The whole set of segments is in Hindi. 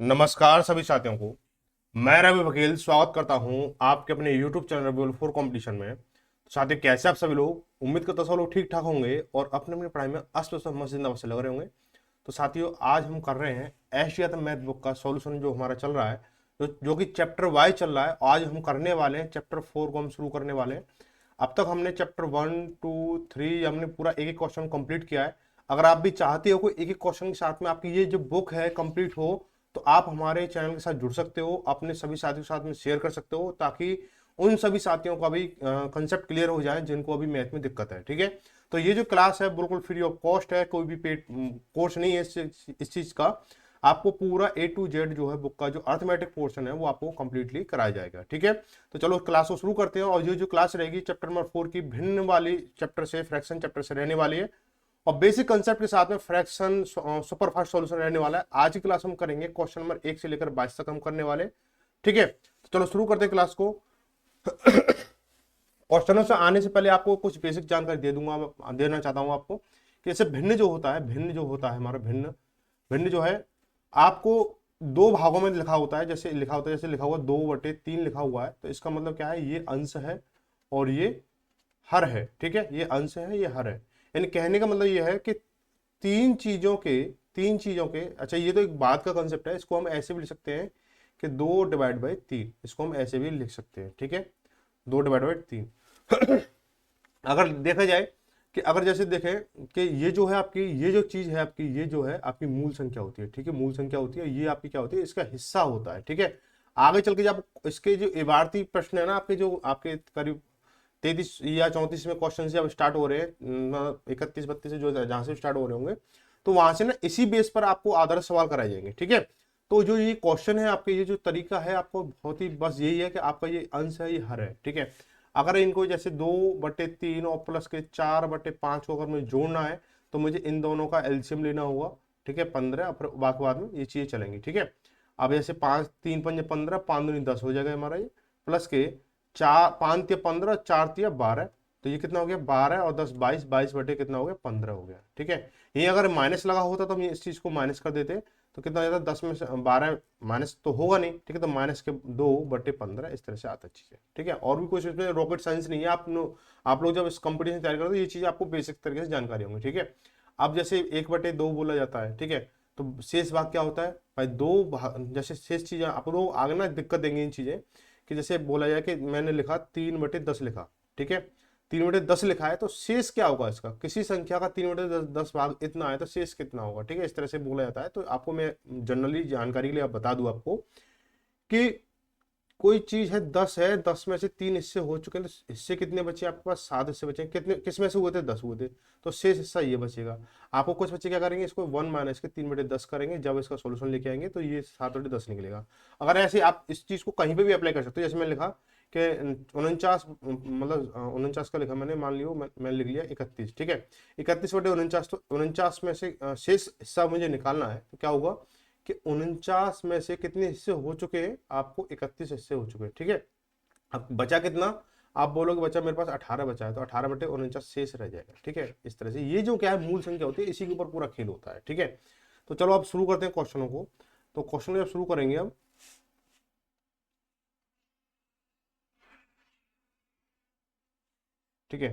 नमस्कार सभी साथियों को। मैं रवि वकील स्वागत करता हूं आपके अपने YouTube channel Ravi for competition में। तो साथियों, कैसे आप सभी लोग? उम्मीद करता हूं सब लोग ठीक ठाक होंगे और अपने अपनी पढ़ाई में अस्त व्यस्त मस्त जिंदाबाद से लग रहे होंगे। तो साथियों, आज हम कर रहे हैं एशिया मैथ बुक का सॉल्यूशन जो हमारा चल रहा है, जो कि चैप्टर वाइज चल रहा है। आज हम करने वाले हैं चैप्टर 4 को हम शुरू करने वाले हैं। अब तक हमने चैप्टर 1 2 3 हमने पूरा एक एक क्वेश्चन कंप्लीट किया है। अगर आप भी चाहते हो कोई एक एक क्वेश्चन के साथ में आपकी ये जो बुक है कंप्लीट हो, तो आप हमारे चैनल के साथ जुड़ सकते हो, अपने सभी साथियों के साथ में शेयर कर सकते हो, ताकि उन सभी साथियों का भी कंसेप्ट क्लियर हो जाए जिनको अभी मैथ में दिक्कत है। ठीक है, तो ये जो क्लास है बिल्कुल फ्री ऑफ कॉस्ट है, कोई भी पेड कोर्स नहीं है इस चीज का। आपको पूरा A to Z जो है बुक का जो अर्थमेटिक पोर्शन है वो आपको कंप्लीटली कराया जाएगा। ठीक है, तो चलो क्लास को शुरू करते हैं। और ये जो क्लास रहेगी चैप्टर नंबर 4 की भिन्न वाली चैप्टर से, फ्रैक्शन चैप्टर से रहने वाली है और बेसिक कंसेप्ट के साथ में फ्रैक्शन सुपर फास्ट सॉल्यूशन रहने वाला है। आज की क्लास हम करेंगे क्वेश्चन नंबर 1 से लेकर 22 तक हम करने वाले। ठीक है, तो चलो शुरू करते हैं क्लास को। क्वेश्चनों से आने से पहले आपको कुछ बेसिक जानकारी देना चाहता हूं आपको कि जैसे भिन्न जो होता है, भिन्न जो होता है हमारा भिन्न भिन्न जो है आपको दो भागों में लिखा होता है। जैसे लिखा हुआ 2/3 लिखा हुआ है, तो इसका मतलब क्या है? ये अंश है और ये हर है। ठीक है, ये अंश है, ये हर है। यानी कहने का मतलब ये है कि तीन चीजों के अच्छा, ये तो एक बात का कंसेप्ट है। इसको हम ऐसे भी लिख सकते हैं कि 2/3, इसको हम ऐसे भी लिख सकते हैं। ठीक है, 2/3। अगर देखा जाए कि अगर जैसे देखें कि ये जो है आपकी, ये जो चीज है आपकी, ये जो है आपकी मूल संख्या होती है। ठीक है, मूल संख्या होती है, ये आपकी क्या होती है? इसका हिस्सा होता है। ठीक है, आगे चल के जब इसके जो इबारती प्रश्न है ना आपके, जो आपके करीब 33 या 34 में क्वेश्चन जब स्टार्ट हो रहे हैं, 31 32 से जो जहां से स्टार्ट हो रहे होंगे, तो वहां से ना इसी बेस पर आपको आदर्श सवाल कराए जाएंगे। ठीक है, तो जो ये क्वेश्चन है आपके, ये जो तरीका है आपको बहुत ही बस यही है कि आपका ये अंश है, ये हर है। ठीक है, अगर इनको जैसे 2/3 और प्लस के 4/5 को अगर मुझे जोड़ना है, तो मुझे इन दोनों का एलसीएम लेना होगा। ठीक है, 15, और फिर बाकी बाद में ये चीजें चलेंगी। ठीक है, अब जैसे 5 3 5 15, 5 दूनी 10 हो जाएगा हमारा ये, प्लस के 4 5 तिया 15, 4 तिया 12, तो ये कितना हो गया? 12 और 10 22, 22 बटे कितना हो गया? 15 हो गया। ठीक है, ये अगर माइनस लगा होता तो हम इस चीज को माइनस कर देते, तो कितना हो जाता? 10 में से 12 माइनस तो होगा नहीं। ठीक है, तो माइनस के 2/15 इस तरह से आता चीज है। ठीक है, और भी कुछ इसमें रॉकेट साइंस नहीं है। आप लोग जब इस कंपटीशन तैयार करते हो, ये चीज आपको बेसिक तरीके से जानकारी होंगी। ठीक है, अब जैसे 1/2 बोला जाता है। ठीक है, तो शेष भाग क्या होता है भाई? दो भाग, जैसे शेष चीजें आप लोग आगे ना दिक्कत देंगे इन चीजें, कि जैसे बोला जाए कि मैंने लिखा 3/10 लिखा। ठीक है, 3/10 लिखा है, तो शेष क्या होगा इसका? किसी संख्या का 3/10 भाग इतना है, तो शेष कितना होगा? ठीक है, इस तरह से बोला जाता है। तो आपको मैं जनरली जानकारी के लिए आप बता दूं आपको कि कोई चीज है 10 है, 10 में से 3 हिस्से हो चुके हैं, तो हिस्से कितने बचे आपके पास? 7 हिस्से बचे। कितने किस में से हुए थे? 10 हुए थे, तो शेष हिस्सा ये बचेगा। आपको कुछ बच्चे क्या करेंगे, इसको 1 माइनस के 3/10 करेंगे। जब इसका सोल्यूशन लेके आएंगे तो ये 7/10 निकलेगा। अगर ऐसे आप इस चीज को कहीं पे भी अप्लाई कर सकते हो, जैसे मैं लिखा कि 49, मतलब 49 का लिखा मैंने, मान लियो मैं लिख लिया 31। ठीक है, 31/49, तो 49 में से शेष हिस्सा मुझे निकालना है, तो क्या होगा कि 49 में से कितने हिस्से हो चुके हैं? आपको 31 हिस्से हो चुके हैं। ठीक है, अब बचा कितना? आप बोलोगे बचा मेरे पास 18 बचा है, तो 18/49 शेष रह जाएगा। ठीक है, इस तरह से ये जो क्या है मूल संख्या होती है, इसी के ऊपर पूरा खेल होता है। ठीक है, तो चलो अब शुरू करते हैं क्वेश्चनों को। तो क्वेश्चन जब शुरू करेंगे अब, ठीक है,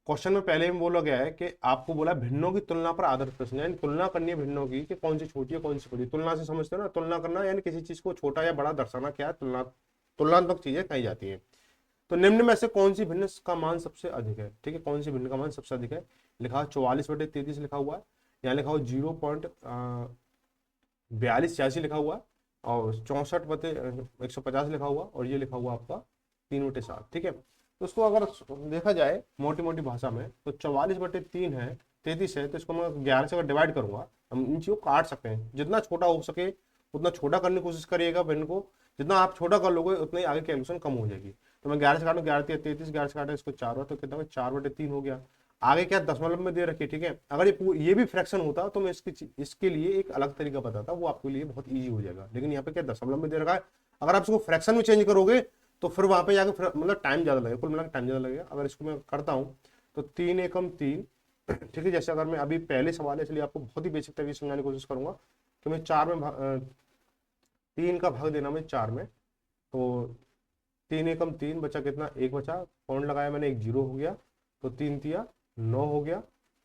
क्वेश्चन में पहले ही बोला गया है कि आपको बोला भिन्नों की तुलना पर आधारित प्रश्न, यानी तुलना करनी है भिन्नों की कि कौन सी छोटी है कौन सी बड़ी। तुलना से समझते हो ना, तुलना करना यानी किसी चीज को छोटा या बड़ा दर्शाना, क्या है? तुलनात्मक चीजें कही जाती है। तो निम्न में से कौन सी भिन्न का मान सबसे अधिक है? ठीक है, कौन सी भिन्न का मान सबसे अधिक है? लिखा 44/33 लिखा हुआ है, यहाँ लिखा हुआ 0.4286 लिखा हुआ है, और 64/150 लिखा हुआ, और ये लिखा हुआ आपका 3/7। ठीक है, तो उसको अगर देखा जाए मोटी मोटी भाषा में, तो 44/3 है, 33 है, तो इसको मैं 11 से अगर डिवाइड करूंगा, हम इन चीजों को काट सकते हैं। जितना छोटा हो सके उतना छोटा करने की कोशिश करिएगा भिन्न को। जितना आप छोटा कर लोगे उतना ही आगे कैलकुलेशन कम हो जाएगी। तो मैं 11 से काटूँ, 11×3 = 33, 11 से काटा इसको 4 हुआ, तो कितना हुआ? 4/3 हो गया। आगे क्या दशमलव में दे रखी। ठीक है, अगर ये भी फ्रैक्शन होता तो मैं इसके लिए एक अलग तरीका बताता, वो आपके लिए बहुत ईजी हो जाएगा। लेकिन यहाँ पे क्या दशमलव में दे रखा है, अगर आप इसको फ्रैक्शन में चेंज करोगे तो फिर वहां पे जाकर मतलब टाइम ज्यादा लगेगा, कुल मिलाकर टाइम ज्यादा लगेगा। अगर इसको मैं करता हूँ तो 3 एकम 3। ठीक है, जैसे अगर मैं अभी पहले सवाल है, इसलिए आपको बहुत ही बेसिक तरीके से समझाने की कोशिश करूंगा कि मैं 4 में 3 का भाग देना मुझे 4 में, तो 3 एकम 3 बचा कितना, 1 बचा, पॉइंट लगाया मैंने, 1 जीरो हो गया, तो 3 तिया 9 हो गया।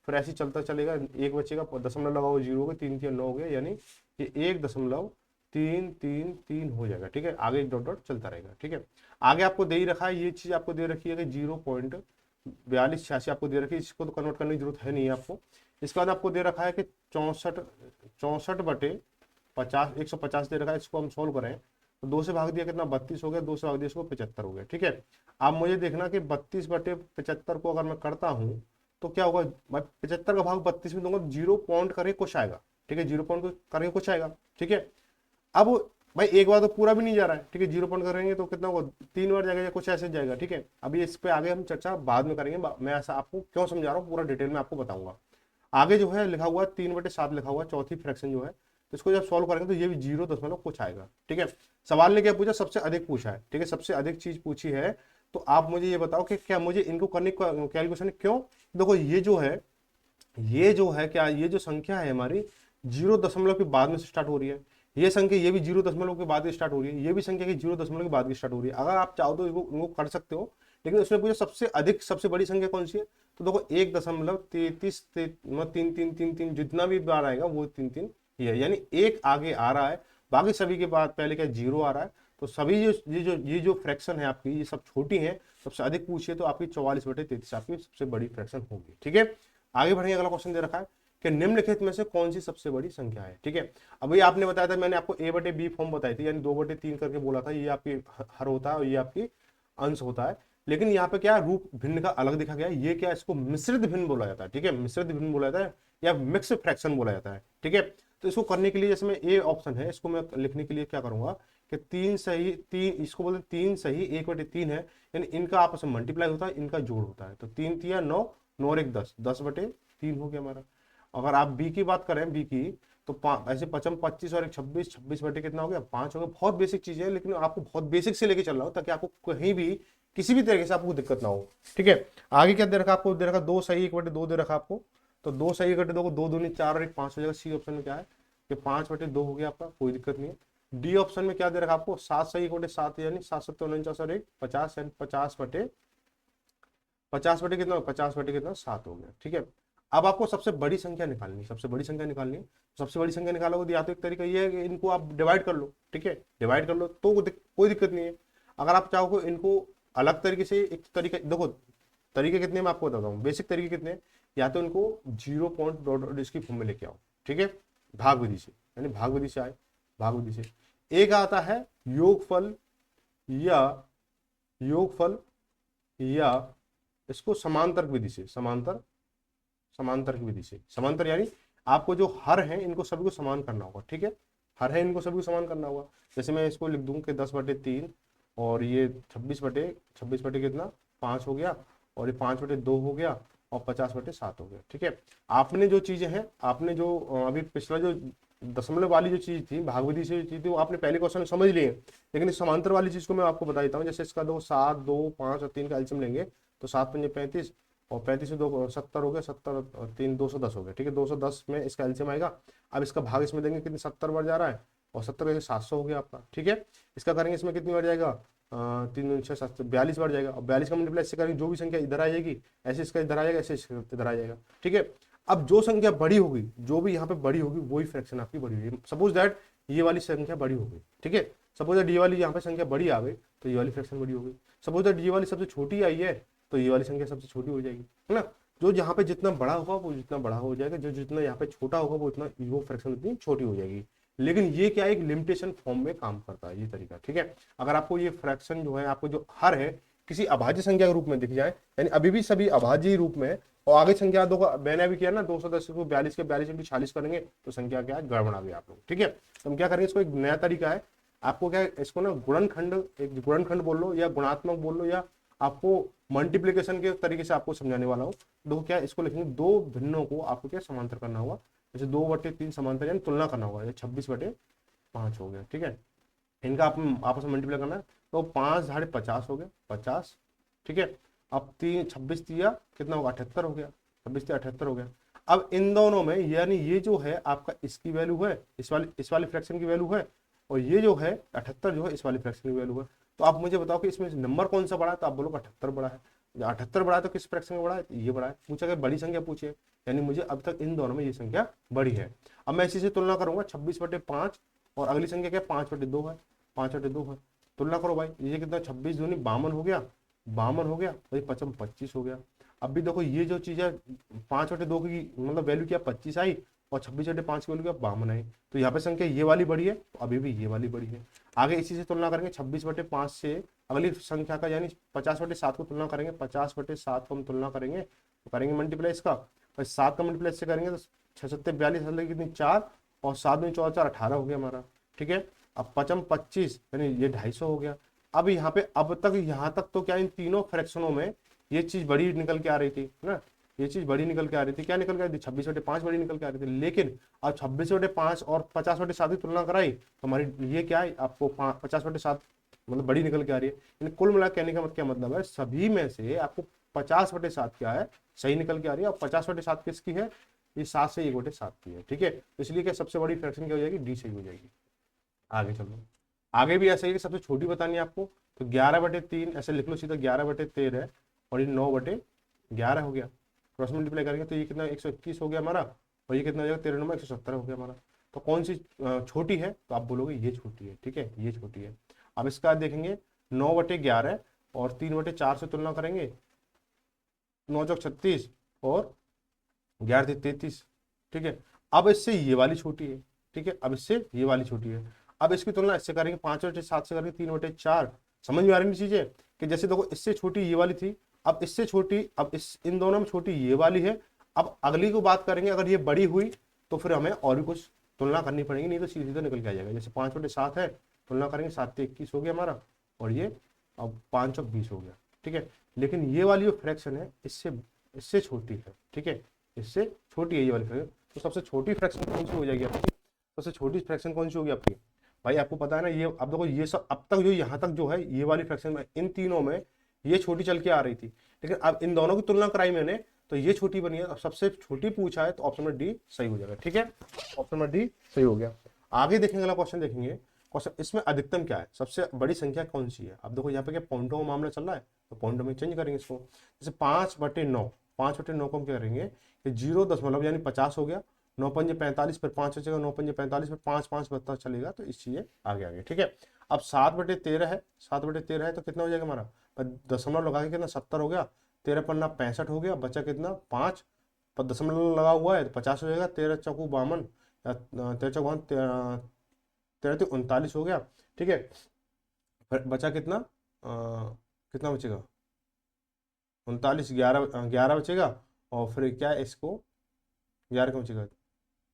फिर ऐसे ही चलता चलेगा, 1 बचेगा, दशमलव लगाओ, 0 हो गया, 3 तिया 9 हो गया, यानी ये 1.333 हो जाएगा। ठीक है, आगे डॉट डॉट चलता रहेगा। ठीक है, आगे आपको दे ही रखा है, ये चीज आपको दे रखी है कि 0.4286 आपको दे रखी है, इसको तो कन्वर्ट करने की जरूरत है नहीं है आपको। इसके बाद आपको दे रखा है कि 64/50, 150 दे रखा है, इसको हम सोल्व करें तो 2 से भाग दिया कितना, 32 हो गया, 2 से भाग दिया इसको 75 हो गया। ठीक है, अब मुझे देखना कि 32/75 को अगर मैं करता हूँ तो क्या होगा, मैं 75 का भाग 32 में दूंगा, 0 पॉइंट करके कुछ आएगा। ठीक है, 0 पॉइंट करके कुछ आएगा। ठीक है, अब भाई एक बार तो पूरा भी नहीं जा रहा है। ठीक है, 0 पॉइंट करेंगे तो कितना होगा, 3 बार जाएगा या कुछ ऐसे जाएगा। ठीक है, अभी इस पे आगे हम चर्चा बाद में करेंगे, मैं ऐसा आपको क्यों समझा रहा हूँ पूरा डिटेल में आपको बताऊंगा। आगे जो है लिखा हुआ 3/7 लिखा हुआ, चौथी फ्रैक्शन जो है, तो इसको जब सॉल्व करेंगे तो ये भी 0 कुछ आएगा। ठीक है, सवाल ने क्या पूछा, सबसे अधिक पूछा है। ठीक है, सबसे अधिक चीज पूछी है, तो आप मुझे ये बताओ कि क्या मुझे इनको करने का कैलकुलेशन क्यों। देखो ये जो है क्या, ये जो संख्या है हमारी 0 दशमलव के बाद में स्टार्ट हो रही है, ये संख्या ये भी 0 दशमलव के बाद स्टार्ट हो रही है, ये भी संख्या की 0 दशमलव के बाद की स्टार्ट हो रही है। अगर आप चाहो तो इनको कर सकते हो, लेकिन उसमें पूछा सबसे अधिक सबसे बड़ी संख्या कौन सी है, तो देखो 1.333333 जितना भी बार आएगा वो 3 3 ही है, यानी एक आगे आ रहा है, बाकी सभी के बाद पहले क्या 0 आ रहा है। तो सभी ये जो फ्रैक्शन है आपकी, ये सब छोटी है, सबसे अधिक पूछिए तो आपकी 44/33 आपकी सबसे बड़ी फ्रैक्शन होगी। ठीक है, आगे बढ़ेंगे, अगला क्वेश्चन दे रखा है कि निम्नलिखित में से कौन सी सबसे बड़ी संख्या है। ठीक है, अभी आपने बताया था, मैंने आपको A/B फॉर्म बताई थी, यानी 2/3 करके बोला था, ये आपकी हर होता है और ये आपकी अंश होता है। लेकिन यहाँ पे क्या रूप भिन्न का अलग दिखा गया है, ये क्या, इसको मिश्रित भिन्न बोला जाता है। ठीक है, मिश्रित भिन्न बोला जाता है या मिक्स फ्रैक्शन बोला जाता है। ठीक है, तो इसको करने के लिए जैसे मैं ए ऑप्शन है, इसको मैं लिखने के लिए क्या करूंगा कि 3 सही 3, इसको बोलते 3 सही 1/3 है, यानी इनका आपस में मल्टीप्लाई होता है, इनका जोड़ होता है, तो 3 तिया 9, 9 और 1 10, 10/3 हो गया हमारा। अगर आप बी की बात करें, बी की, तो ऐसे 55 25 और 1 26, 26 बटे कितना हो गया, 5 हो गया। बहुत बेसिक चीज है, लेकिन आपको बहुत बेसिक से लेके चल रहा हूं ताकि आपको कहीं भी किसी भी तरीके से आपको दिक्कत ना हो। ठीक है, आगे क्या दे रखा आपको, दे रखा 2 सही 1/2 दे रखा आपको, तो 2 सही 1/2 को 2 दूनी 4 और 1 5 हो जाएगा। सी ऑप्शन में क्या है कि 5/2 हो गया आपका, कोई दिक्कत नहीं है। डी ऑप्शन में क्या दे रखा आपको, 7 सही 1/7 यानी 7 7 49 और 1 50 यानी 50 बटे कितना, 50 बटे कितना 7 हो गया। ठीक है, अब आपको सबसे बड़ी संख्या निकालनी है, सबसे बड़ी संख्या निकालनी है। सबसे बड़ी संख्या निकालोगे या तो एक तरीका ये है कि इनको आप डिवाइड कर लो। ठीक है, डिवाइड कर लो तो कोई दिक्कत नहीं है। अगर आप चाहो इनको अलग तरीके से, एक तरीका देखो, तरीके कितने मैं आपको बताता हूँ, बेसिक तरीके कितने, या तो इनको 0 पॉइंट डॉट इसकी फॉर्म में लेके आओ। ठीक है, भाग विधि से, यानी भाग विधि से आए, भाग विधि से। एक आता है योगफल या योगफल या इसको समांतर विधि से, समांतर की विधि से, समांतर यानी आपको जो हर है इनको सभी को समान करना होगा। ठीक है, हर है इनको सभी को समान करना होगा। जैसे मैं इसको लिख दूं कि 10/3 और ये 26 बटे कितना 5 हो गया, और ये 5/2 हो गया, और 50/7 हो गया। ठीक है, आपने जो चीजें हैं, आपने जो अभी पिछला जो दशमलव वाली जो चीज थी, भाग विधि से जो चीज थी, वो आपने पहले क्वेश्चन में समझ लिए, लेकिन इस समांतर वाली चीज को मैं आपको बता देता हूँ। जैसे इसका 7 2 5 और 3 का एलसीएम लेंगे तो 7 पंजे 35 और 35 से 2 70 हो गया, 70 और 3 210 हो गया। ठीक है, 210 में इसका एलसीएम आएगा। अब इसका भाग इसमें देंगे, कितनी 70 बार जा रहा है, और 70 से 700 हो गया आपका। ठीक है, इसका करेंगे इसमें कितनी बार जाएगा, 3 6 7 42 बार जाएगा, और 42 का मल्टीप्लाई इससे करेंगे, जो भी संख्या इधर आ जाएगी ऐसे इसका इधर आ जाएगा, ऐसे इधर आ जाएगा। ठीक है, अब जो संख्या बड़ी होगी, जो भी यहाँ पे बड़ी होगी, वही फ्रैक्शन आपकी बड़ी होगी। सपोज दैट ये वाली संख्या बड़ी हो गई। ठीक है, सपोज दैट ये वाली यहाँ पे संख्या बड़ी आ गई तो ये वाली फ्रैक्शन बड़ी हो गई। सपोज दैट ये वाली सबसे छोटी आई है तो ये वाली संख्या सबसे छोटी हो जाएगी, है ना। जो यहाँ पे जितना बड़ा होगा वो जितना बड़ा हो जाएगा, जो जितना यहाँ पे छोटा होगा वो इतना, वो फ्रैक्शन उतनी छोटी हो जाएगी। लेकिन ये क्या है, एक लिमिटेशन फॉर्म में काम करता है ये तरीका। ठीक है, अगर आपको ये फ्रैक्शन जो है, आपको जो हर है किसी अभाज्य संख्या के रूप में दिख जाए, यानी अभी भी सभी अभाज्य रूप में, और आगे संख्या दो मैंने भी किया ना, 210 को 42 के 42 इंटू 40 करेंगे तो संख्या क्या है, गड़बड़ आ गई आप लोग। ठीक है, तो हम क्या करेंगे, इसको एक नया तरीका है, आपको क्या है, इसको ना गुणनखंड, एक गुणनखंड बोल लो या गुणात्मक बोल लो, या आपको मल्टीप्लीकेशन के तरीके से आपको समझाने वाला हूँ। दो क्या, इसको लिखेंगे, दो भिन्नों को आपको क्या समांतर करना होगा। जैसे 2/3 समांतर यानी तुलना करना होगा, 26/5 हो गया। ठीक है, इनका आप आपस में मल्टीप्लाई करना है, तो 5 झाड़े 50 हो गया, 50। ठीक है, अब 26 दिया कितना होगा, 78 हो गया, 26 दिया 78 हो गया। अब इन दोनों में, यानी ये जो है आपका इसकी वैल्यू है, इस वाली फ्रैक्शन की वैल्यू है, और ये जो है 78 जो है इस वाली फ्रैक्शन की वैल्यू है। तो आप मुझे बताओ कि इसमें नंबर कौन सा बड़ा है, तो आप बोलोगे 78 बड़ा है। 78 बड़ा है तो किस फ्रैक्शन में बड़ा है, ये बड़ा है। पूछा कि बड़ी संख्या पूछिए, यानी मुझे अब तक इन दोनों में ये संख्या बड़ी है। अब मैं इसी से तुलना करूंगा 26/5 और अगली संख्या क्या 5/2 है, 5/2 है। तुलना करो भाई, ये कितना 26 दूनी 52 हो गया, 52 हो गया भाई, 55 25 हो गया। अब भी देखो ये जो चीज है 5/2 की मतलब वैल्यू क्या 25 आई और 26/5 की वैल्यू क्या 52 आई। तो यहाँ पे संख्या ये वाली बड़ी है, तो अभी भी ये वाली बड़ी है। आगे इसी से तुलना करेंगे 26/5 से अगली संख्या का यानी 50/7 को तुलना करेंगे। 50/7 को हम तुलना करेंगे तो करेंगे मल्टीप्लाई इसका, और 7 का मल्टीप्लाई से करेंगे तो 6×7 = 42, कितनी 4 और 7 में 4 4 18 हो गया हमारा। ठीक है, अब 55 25 यानी ये 250 हो गया। अब यहाँ पे अब तक यहाँ तक तो क्या इन तीनों फ्रैक्शनों में ये चीज बड़ी निकल के आ रही थी ना, ये चीज बड़ी निकल के आ रही थी। क्या निकल के आ रही थी 26/5 बड़ी निकल के आ रही थी। लेकिन अब 26/5 और 50/7 की तुलना कराई तो हमारी ये क्या है आपको 50/7 मतलब बड़ी निकल के आ रही है। यानी कुल मिला कहने का क्या मतलब है, सभी में से आपको 50/7 क्या है सही निकल के आ रही है, और 50/7 किसकी है, ये 7 से 1/7 की है। ठीक है, तो इसलिए क्या सबसे बड़ी फ्रैक्शन क्या हो जाएगी, डी सही हो जाएगी। आगे चलो, आगे भी ऐसा ही है कि सबसे छोटी बतानी है आपको, तो 11/3 ऐसे लिख लो सीधा 11/13 और ये 9/11 हो गया। क्रॉस मल्टीप्लाई करेंगे तो ये कितना 121 हो गया हमारा, और ये कितना हो जाएगा 13 170 हो गया हमारा। तो कौन सी छोटी है, तो आप बोलोगे ये छोटी है। ठीक है, ये छोटी है। अब इसका बाद देखेंगे 9/11 और 3/4 से तुलना करेंगे, 9×36 और 11×33। ठीक है, अब इससे ये वाली छोटी है। ठीक है, अब इससे ये वाली छोटी है। अब इसकी तुलना इससे करेंगे 5/7 से करेंगे 3/4। समझ में आ रही चीजें कि जैसे देखो इससे छोटी ये वाली थी, अब इससे छोटी, अब इस इन दोनों में छोटी ये वाली है। अब अगली को बात करेंगे, अगर ये बड़ी हुई तो फिर हमें और भी कुछ तुलना करनी पड़ेगी, नहीं तो सीधे सीधे निकल के आ जाएगा। जैसे 5/7 है, तुलना करेंगे 7×21 हो गया हमारा, और ये अब 5×20 हो गया। ठीक है, लेकिन ये वाली जो फ्रैक्शन है इससे इससे छोटी है। ठीक है, इससे छोटी है ये वाली फ्रैक्शन। तो सबसे छोटी फ्रैक्शन कौन सी हो जाएगी आपकी, सबसे छोटी फ्रैक्शन कौन सी होगी आपकी, भाई आपको पता है ना। ये अब देखो ये सब अब तक जो यहाँ तक जो है ये वाली फ्रैक्शन में इन तीनों में ये छोटी चल के आ रही थी, लेकिन अब इन दोनों की तुलना कराई मैंने तो ये छोटी बनी है। अब सबसे छोटी पूछा है तो ऑप्शन में डी सही हो जाएगा। ठीक है, ऑप्शन में डी सही हो गया। आगे देखेंगे, अगला क्वेश्चन देखेंगे। क्वेश्चन इसमें अधिकतम क्या है, सबसे बड़ी संख्या कौन सी है। अब देखो यहाँ पे क्या पॉइंटों का मामला चल रहा है, तो पॉइंटों में चेंज करेंगे इसको। जैसे 5/9, 5/9 को हम क्या करेंगे कि 0 यानी 50 हो गया। 9×5 = 45, फिर 5 बचेगा, 9×5 = 45, फिर 5 5 बता चलेगा, तो इस चीजें आगे आगे। ठीक है, अब 7/13 है, 7/13 है तो कितना हो जाएगा हमारा, दशमलव लगा के कितना 70 हो गया। 13×5 = 65 हो गया, बचा कितना 5, पर दशमलव लगा हुआ है तो 50 हो जाएगा। 13×4 = 52, 13×4 = 13×3 = 39 हो गया। ठीक है, फिर बचा कितना कितना बचेगा 39, 11 बचेगा, और फिर क्या है इसको 11 का बचेगा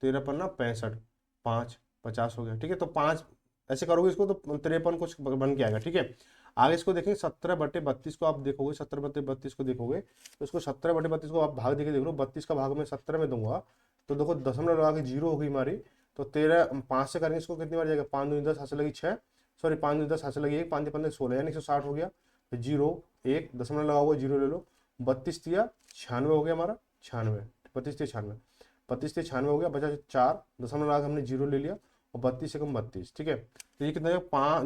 13×5 = 65, 5 50 हो गया। ठीक है, तो 5 ऐसे करोगे इसको तो 53 कुछ बन के आएगा। ठीक है, आगे इसको देखेंगे 17/32 को आप देखोगे, 17/32 को देखोगे तो इसको 17/32 को आप भाग देके देख लो। 32 का भाग में 17 में दूंगा तो देखो दशमलव लगा के 0 होगी हमारी। तो 5 से करेंगे इसको कितनी बार जाएगा, 5 दूनी 10, हाथ से लगी 6, सॉरी 5 दूनी 10, हाथ से लगी 1, 5 15 16 यानी 160 हो गया। फिर 0 1 दशमलव लगा हुआ 0 ले लो। 32 तिया 96 हो गया हमारा, 96, 32 तिया 96, 32 तिया 96 हो गया। बचा 4 दशमलव लगा के हमने 0 ले लिया, और 32 से कम 32। ठीक है, तो ये कितना है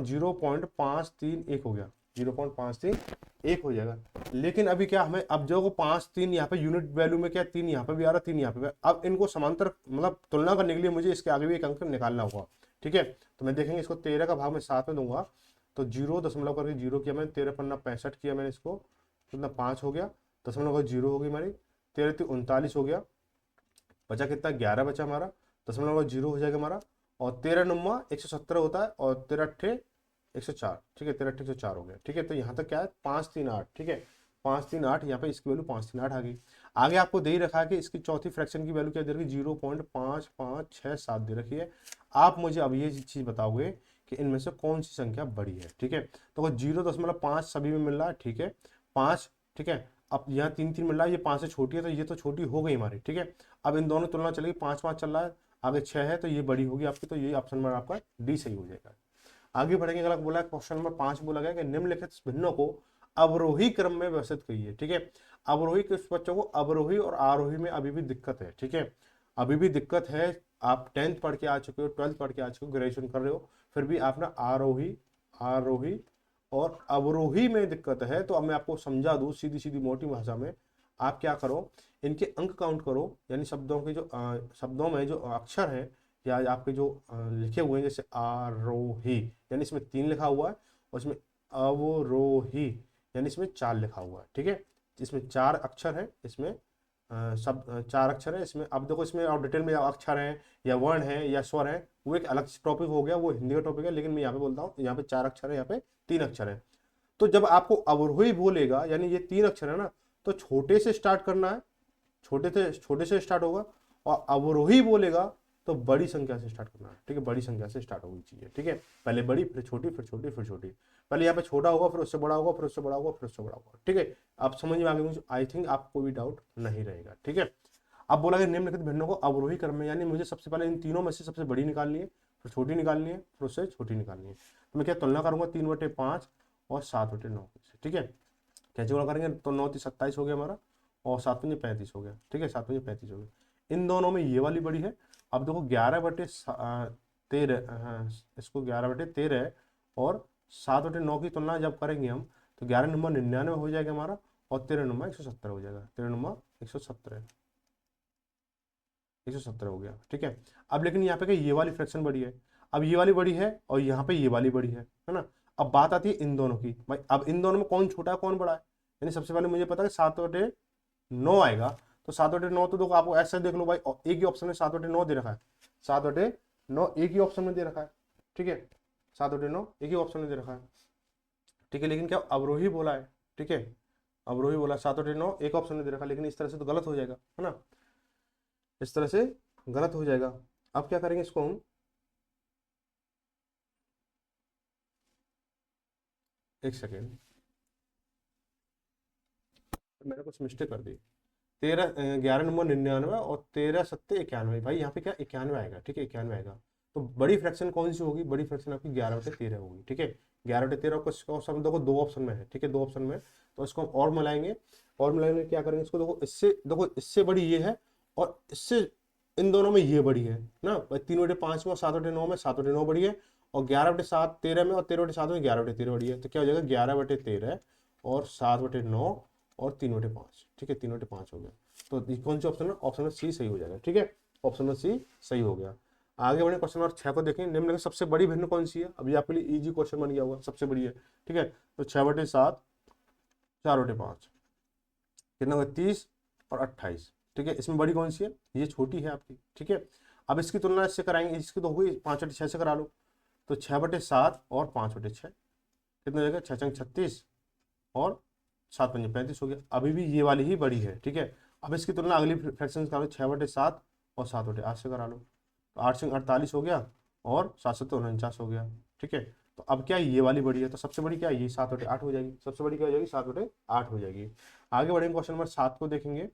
0.531 हो गया, 0.531 हो जाएगा। लेकिन अभी क्या हमें अब जो 5 3 यहाँ पे यूनिट वैल्यू में क्या 3 यहाँ पे भी आ रहा, 3 यहाँ पे भी। अब इनको समांतर मतलब तुलना करने के लिए मुझे इसके आगे भी एक अंक निकालना होगा। ठीक है, तो मैं देखेंगे इसको 13 का भाग में 7 में दूंगा तो 0 दशमलव करके 0 किया मैंने, 13×5 = 65 किया मैंने इसको, कितना 5 हो गया, दशमलव का 0 हो गई हमारी, 13×3 = 39 हो गया। बचा कितना 11 बचा हमारा, दशमलव का 0 हो जाएगा हमारा, और 13×9 = 170 होता है, और 13×8 = 104। ठीक है, 13×8 = 104 हो गया। ठीक है, तो यहाँ तक क्या है 5 3 8। ठीक है, 5 3 8, यहाँ पे इसकी वैल्यू 5 3 8 आ गई। आगे आपको दे ही रखा है कि इसकी चौथी फ्रैक्शन की वैल्यू क्या दे रखी है, 0.5567 दे रखी है। आप मुझे अब ये चीज बताओगे कि इनमें से कौन सी संख्या बड़ी है। ठीक है, तो 0.5 सभी में मिल रहा है। ठीक है, 5। ठीक है, अब यहाँ 3 3 मिल रहा है, ये 5 से छोटी है तो ये तो छोटी हो गई हमारी। ठीक है, अब इन दोनों तुलना चलेगी, 5 5 चल रहा है, आगे 6 है तो ये बड़ी होगी आपकी, तो ये ऑप्शन नंबर आपका डी सही हो जाएगा। आगे बढ़ेंगे, अगला बोला क्वेश्चन नंबर 5 बोला गया कि निम्नलिखित भिन्नों को अवरोही क्रम में व्यवस्थित करिए। ठीक है, अवरोही, कुछ बच्चों को अवरोही और आरोही में अभी भी दिक्कत है। ठीक है, अभी भी दिक्कत है आप 10th पढ़ के आ चुके हो, 12th पढ़ के आ चुके हो, ग्रेजुएशन कर रहे हो, फिर भी आप ना आरोही, आरोही और अवरोही में दिक्कत है, तो अब मैं आपको समझा दूं सीधी सीधी मोटी भाषा में। आप क्या करो, इनके अंक काउंट करो, यानी शब्दों के जो शब्दों में जो अक्षर हैं या आपके जो लिखे हुए हैं, जैसे आरोही यानी इसमें 3 लिखा हुआ है, और इसमें अवरोही यानी इसमें 4 लिखा हुआ है, ठीक है। इसमें 4 अक्षर है, इसमें सब 4 अक्षर है इसमें। अब देखो इसमें और डिटेल में अक्षर हैं या वर्ण है या स्वर है, वो एक अलग टॉपिक हो गया, वो हिंदी का टॉपिक है, लेकिन मैं यहाँ पे बोलता हूँ यहाँ पे 4 अक्षर है, यहाँ पे 3 अक्षर है। तो जब आपको अवरोही बोलेगा यानी ये 3 अक्षर है ना, तो छोटे से स्टार्ट करना है, छोटे से स्टार्ट होगा, और अवरोही बोलेगा तो बड़ी संख्या से स्टार्ट करना है, ठीक है, बड़ी संख्या से स्टार्ट होगी चीजें, ठीक है। पहले बड़ी, फिर छोटी, फिर छोटी, फिर छोटी। पहले यहाँ पे छोटा होगा, फिर उससे बड़ा होगा, फिर उससे बड़ा होगा, फिर उससे बड़ा होगा, ठीक है। आप समझ में आ गए मुझे, आई थिंक आपको कोई भी डाउट नहीं रहेगा, ठीक है। अब बोला कि निम्नलिखित भिन्नों को अवरोही क्रम में, यानी मुझे सबसे पहले इन तीनों में से सबसे बड़ी निकालनी है, फिर छोटी निकालनी है, फिर उससे छोटी निकालनी है। तो मैं क्या तुलना करूंगा 3/5 और 7/9, ठीक है। कैसे गुणा करेंगे, तो 9 3 27 हो गया हमारा, और 7 5 35 हो गया, ठीक है, 7 5 35 हो गया। इन दोनों में ये वाली बड़ी है। अब देखो 11/13, इसको 11/13 और 7/9 की तुलना जब करेंगे हम, तो 11 नंबर 99 हो जाएगा हमारा, और 13 नंबर 170 हो जाएगा, 13 नंबर 170 हो गया, ठीक है। अब लेकिन यहाँ पे क्या ये वाली फ्रैक्शन बड़ी है, अब ये वाली बड़ी है और यहाँ पे ये वाली बड़ी है ना। अब बात आती है इन दोनों की, भाई अब इन दोनों में कौन छोटा है कौन बड़ा है, यानी सबसे पहले मुझे पता है 7/9 आएगा, तो 7/9 तो देखो आपको ऐसे देख लो भाई, एक ही ऑप्शन में 7/9 दे रखा है, 7/9 एक ही ऑप्शन में दे रखा है, ठीक है, 7/9 एक ही ऑप्शन में दे रखा है, ठीक है। लेकिन क्या अवरोही बोला है, ठीक है, अवरोही बोला, 7/9 एक ऑप्शन में दे रखा है, लेकिन इस तरह से तो गलत हो जाएगा, है ना, इस तरह से गलत हो जाएगा। अब क्या करेंगे इसको हम, एक सेकेंड, मैंने कुछ मिस्टेक कर दी, 11 नंबर 99 और 13 7 91, भाई यहाँ पे क्या 91 आएगा, ठीक है, 91 आएगा। तो बड़ी फ्रैक्शन कौन सी होगी, बड़ी फ्रैक्शन आपकी 11/13 होगी, ठीक है। 11/13 को ऑप्शन देखो, 2 ऑप्शन में है, ठीक है, 2 ऑप्शन में, तो इसको हम और मिलाएंगे, और मिलाएंगे क्या करेंगे इसको, देखो इससे बड़ी ये है, और इससे इन दोनों में ये बड़ी है ना, 3/5 में और 7/9 में 7/9 बड़ी है, और 11/7 13 में और 13/7 में 11/13 बड़ी है, तो क्या हो जाएगा 11/13 और 7/9 और 3/5, ठीक है, 3/5 हो गया। तो ये कौन सी ऑप्शन है, ऑप्शन नंबर सी सही हो जाएगा, ठीक है, ऑप्शन नंबर सी सही हो गया। आगे बढ़े क्वेश्चन नंबर 6 को देखें, निम्न में सबसे बड़ी भिन्न कौन सी है, अभी आपके लिए इजी क्वेश्चन बन गया होगा, सबसे बड़ी है, ठीक है। तो 6/7 4/5 कितना होगा 30 और 28, ठीक है। इसमें बड़ी कौन सी है, ये छोटी है आपकी, ठीक है। अब इसकी तुलना इससे कराएंगे, इसकी तो हो गई 5/6 से करा लो, तो 6/7 और 5/6 कितना हो जाएगा, 6 36 और 7 5 35 हो गया। अभी भी ये वाली ही बड़ी है, ठीक है। अब इसकी तुलना अगली फ्रैक्शन करा लो, 6/7 और 7/8 से करा लो, तो 8 से 48 हो गया, और 7 7 49 हो गया, ठीक है। तो अब क्या ये वाली बड़ी है, तो सबसे बड़ी क्या है, ये 7/8 हो जाएगी, सबसे बड़ी क्या हो जाएगी 7/8 हो जाएगी। आगे बढ़ेंगे, क्वेश्चन नंबर 7 को देखेंगे।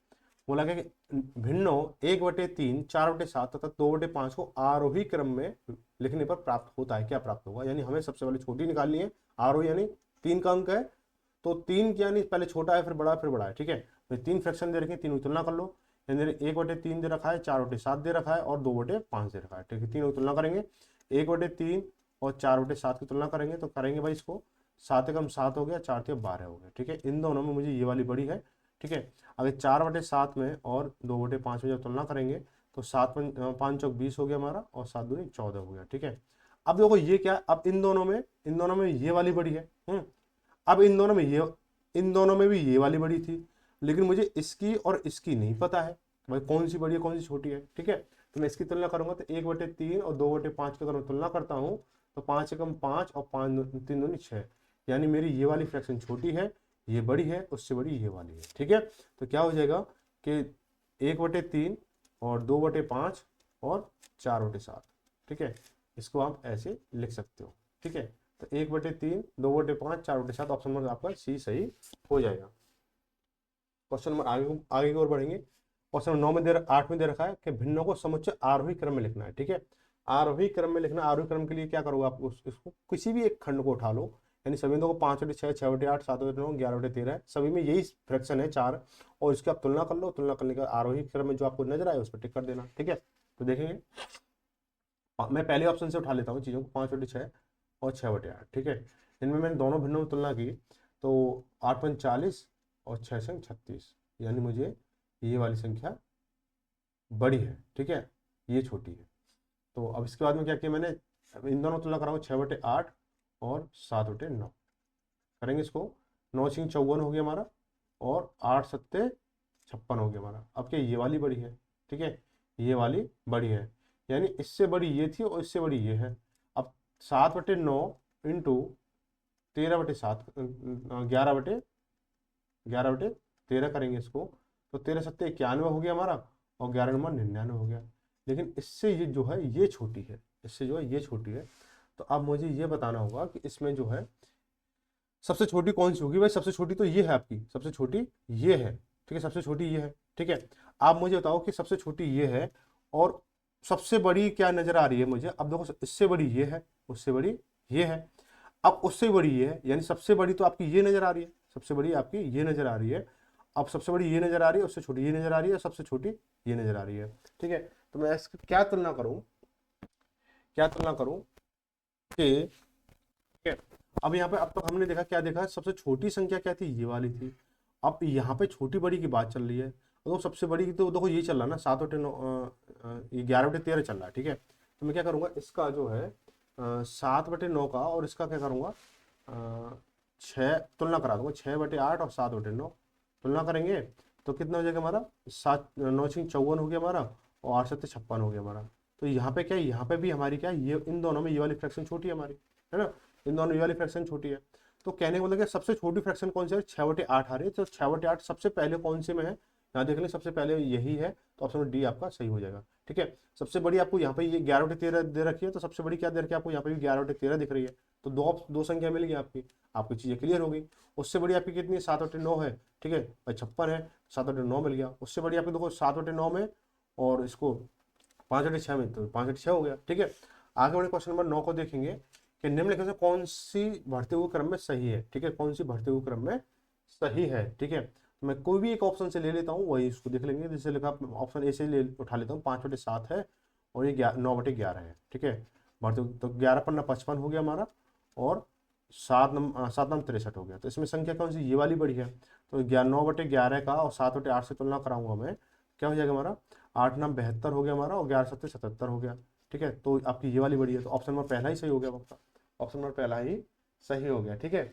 बोला गया कि भिन्नों 1/3 4/7 तथा 2/5 को आरोही क्रम में लिखने पर प्राप्त होता है, क्या प्राप्त होगा, यानी हमें सबसे पहले छोटी निकालनी है, आरोही यानी 3 का अंक है, तो 3 यानी पहले छोटा है फिर बड़ा है, ठीक है। तो 3 फ्रैक्शन दे रखे हैं, तीनों की तुलना कर लो, यानी 1/3 दे रखा है, 4/7 दे रखा है, और 2/5 दे रखा है, ठीक है। तीनों की तुलना करेंगे, 1/3 और 4/7 की तुलना करेंगे, तो करेंगे भाई इसको, 7 एकम 7 हो गया, 4 3 12 हो गया, ठीक है। इन दोनों में मुझे ये वाली बड़ी है, ठीक है। अगर 4/7 में और 2/5 में जब तुलना करेंगे, तो 7 5 चौक 20 हो गया हमारा, और 7 दूनी 14 हो गया, ठीक है। अब देखो ये क्या, अब इन दोनों में ये वाली बड़ी है, अब इन दोनों में भी ये वाली बड़ी थी, लेकिन मुझे इसकी और इसकी नहीं पता है, भाई कौन सी बड़ी है कौन सी छोटी है, ठीक है। तो मैं इसकी तुलना करूंगा, तो 1/3 और 2/5 की अगर मैं तुलना करता हूँ, तो 5 एकम 5 और 5 3 दूनी 6, यानी मेरी ये वाली फ्रैक्शन छोटी है, ये बड़ी है, उससे बड़ी ये वाली है, ठीक है। तो क्या हो जाएगा कि 1/3 और 2/5 और 4/7, ठीक है, इसको आप ऐसे लिख सकते हो, ठीक है। तो 1/3 2/5 4/7 ऑप्शन नंबर आपका सी सही हो जाएगा। क्वेश्चन नंबर आगे की ओर बढ़ेंगे। क्वेश्चन नंबर 8 में दे रखा है कि भिन्नों को समुच्चय आरोही क्रम में लिखना है, ठीक है। आरोही क्रम में लिखना, आरोही क्रम के लिए क्या करोगे आप, इसको किसी भी एक खंड को उठा लो, यानी सभी को 5/6 6/8 7/9 11/13 सभी में यही फ्रैक्शन है 4, और इसकी आप तुलना कर लो, तुलना करने का आरोही क्रम में जो आपको नजर आए उस पर टिक कर देना, ठीक है। तो देखेंगे मैं पहले ऑप्शन से उठा लेता हूँ चीज़ों को, 5/6 और 6/8, ठीक है। इनमें मैंने दोनों भिन्नों में तुलना की तो 8×40 और 6×36, यानी मुझे ये वाली संख्या बड़ी है, ठीक है, ये छोटी है। तो अब इसके बाद में क्या किया मैंने, अब इन दोनों तुलना कराऊँ, 6/8 और 7/9 करेंगे इसको। 9×54 हो गया हमारा, और 8×7 56 हो गया हमारा। अब क्या ये वाली बड़ी है, ठीक है, ये वाली बड़ी है, यानी इससे बड़ी ये थी और इससे बड़ी ये है। अब 7/9 इंटू 13/7, 11/13 करेंगे इसको, तो 13×7 = 91 हो गया हमारा, और 11×9 = 99 हो गया। लेकिन इससे ये जो है ये छोटी है, इससे जो है ये छोटी है। तो अब मुझे ये बताना होगा कि इसमें जो है सबसे छोटी कौन सी होगी। भाई सबसे छोटी तो ये है आपकी, सबसे छोटी ये है, ठीक है, सबसे छोटी ये है, ठीक है। आप मुझे बताओ कि सबसे छोटी ये है और सबसे बड़ी क्या नजर आ रही है मुझे। अब देखो इससे बड़ी ये है, उससे बड़ी ये है, अब उससे बड़ी ये है, यानी सबसे बड़ी तो आपकी ये नजर आ रही है, सबसे बड़ी आपकी ये नजर आ रही है। अब सबसे बड़ी ये नजर आ रही है, उससे छोटी ये नजर आ रही है, सबसे छोटी ये नजर आ रही है, ठीक है। तो मैं इसकी क्या तुलना करूं, क्या तुलना करूं कि, ठीक है, अब यहाँ पे अब तक हमने देखा, क्या देखा, सबसे छोटी संख्या क्या थी, ये वाली थी। अब यहाँ पे छोटी बड़ी की बात चल रही है, तो सबसे बड़ी की तो देखो ये चल रहा है ना, 7/9, ये 11/13 चल रहा है, ठीक है। तो मैं क्या करूँगा, इसका जो है 7/9 का, और इसका क्या करूँगा, 6 तुलना करा दूंगा, 6/8 और 7/9 तुलना करेंगे तो कितना हो जाएगा हमारा, 9×54 हो गया हमारा, और 8×7 56 हो गया हमारा। तो यहाँ पे क्या है, यहाँ पे भी हमारी क्या है, ये इन दोनों में ये वाली फ्रैक्शन छोटी है हमारी, है ना, इन दोनों ये वाली फ्रैक्शन छोटी है। तो कहने का मतलब क्या, सबसे छोटी फ्रैक्शन कौन सी है, 6/8 आ रही है। तो 6/8 सबसे पहले कौन से में है, यहाँ देख लें, सबसे पहले यही है, तो ऑप्शन डी आपका सही हो जाएगा, ठीक है। सबसे बड़ी आपको यहाँ पे ये 11/13 दे रखी है, तो सबसे बड़ी क्या दे रखी है आपको, यहाँ पे भी 11/13 दिख रही है। तो दो दो संख्या मिल गई आपकी, आपकी चीजें क्लियर हो गई। उससे बड़ी आपकी कितनी है, 7/9 है, ठीक है, 56 है, 7/9 मिल गया। उससे बड़ी आपकी देखो 7/9 में, और इसको 5/6 में, तो 5/6 हो गया, ठीक है। आगे बढ़े क्वेश्चन नंबर 9 को देखेंगे कि निम्नलिखित में कौन सी बढ़ते हुए क्रम में सही है, ठीक है, कौन सी बढ़ते हुए क्रम में सही है, ठीक है। तो मैं कोई भी एक ऑप्शन से ले लेता हूँ, वही इसको देख लेंगे। जैसे लिखा ऑप्शन ए से ले उठा लेता हूँ, 5/7 है, और ये 9/11 है, ठीक है। बढ़ते तो 11×5 = 55 हो गया हमारा, और 7×9 = 63 हो गया। तो इसमें संख्या कौन सी, ये वाली बड़ी है। तो 9/11 का और 7/8 से तुलना कराऊंगा मैं, क्या हो जाएगा हमारा, 8×9 = 72 हो गया हमारा, और 11×7 = 77 हो गया, ठीक है। तो आपकी ये वाली बड़ी है, तो ऑप्शन नंबर पहला ही सही हो गया आपका, ऑप्शन नंबर पहला ही सही हो गया, ठीक है।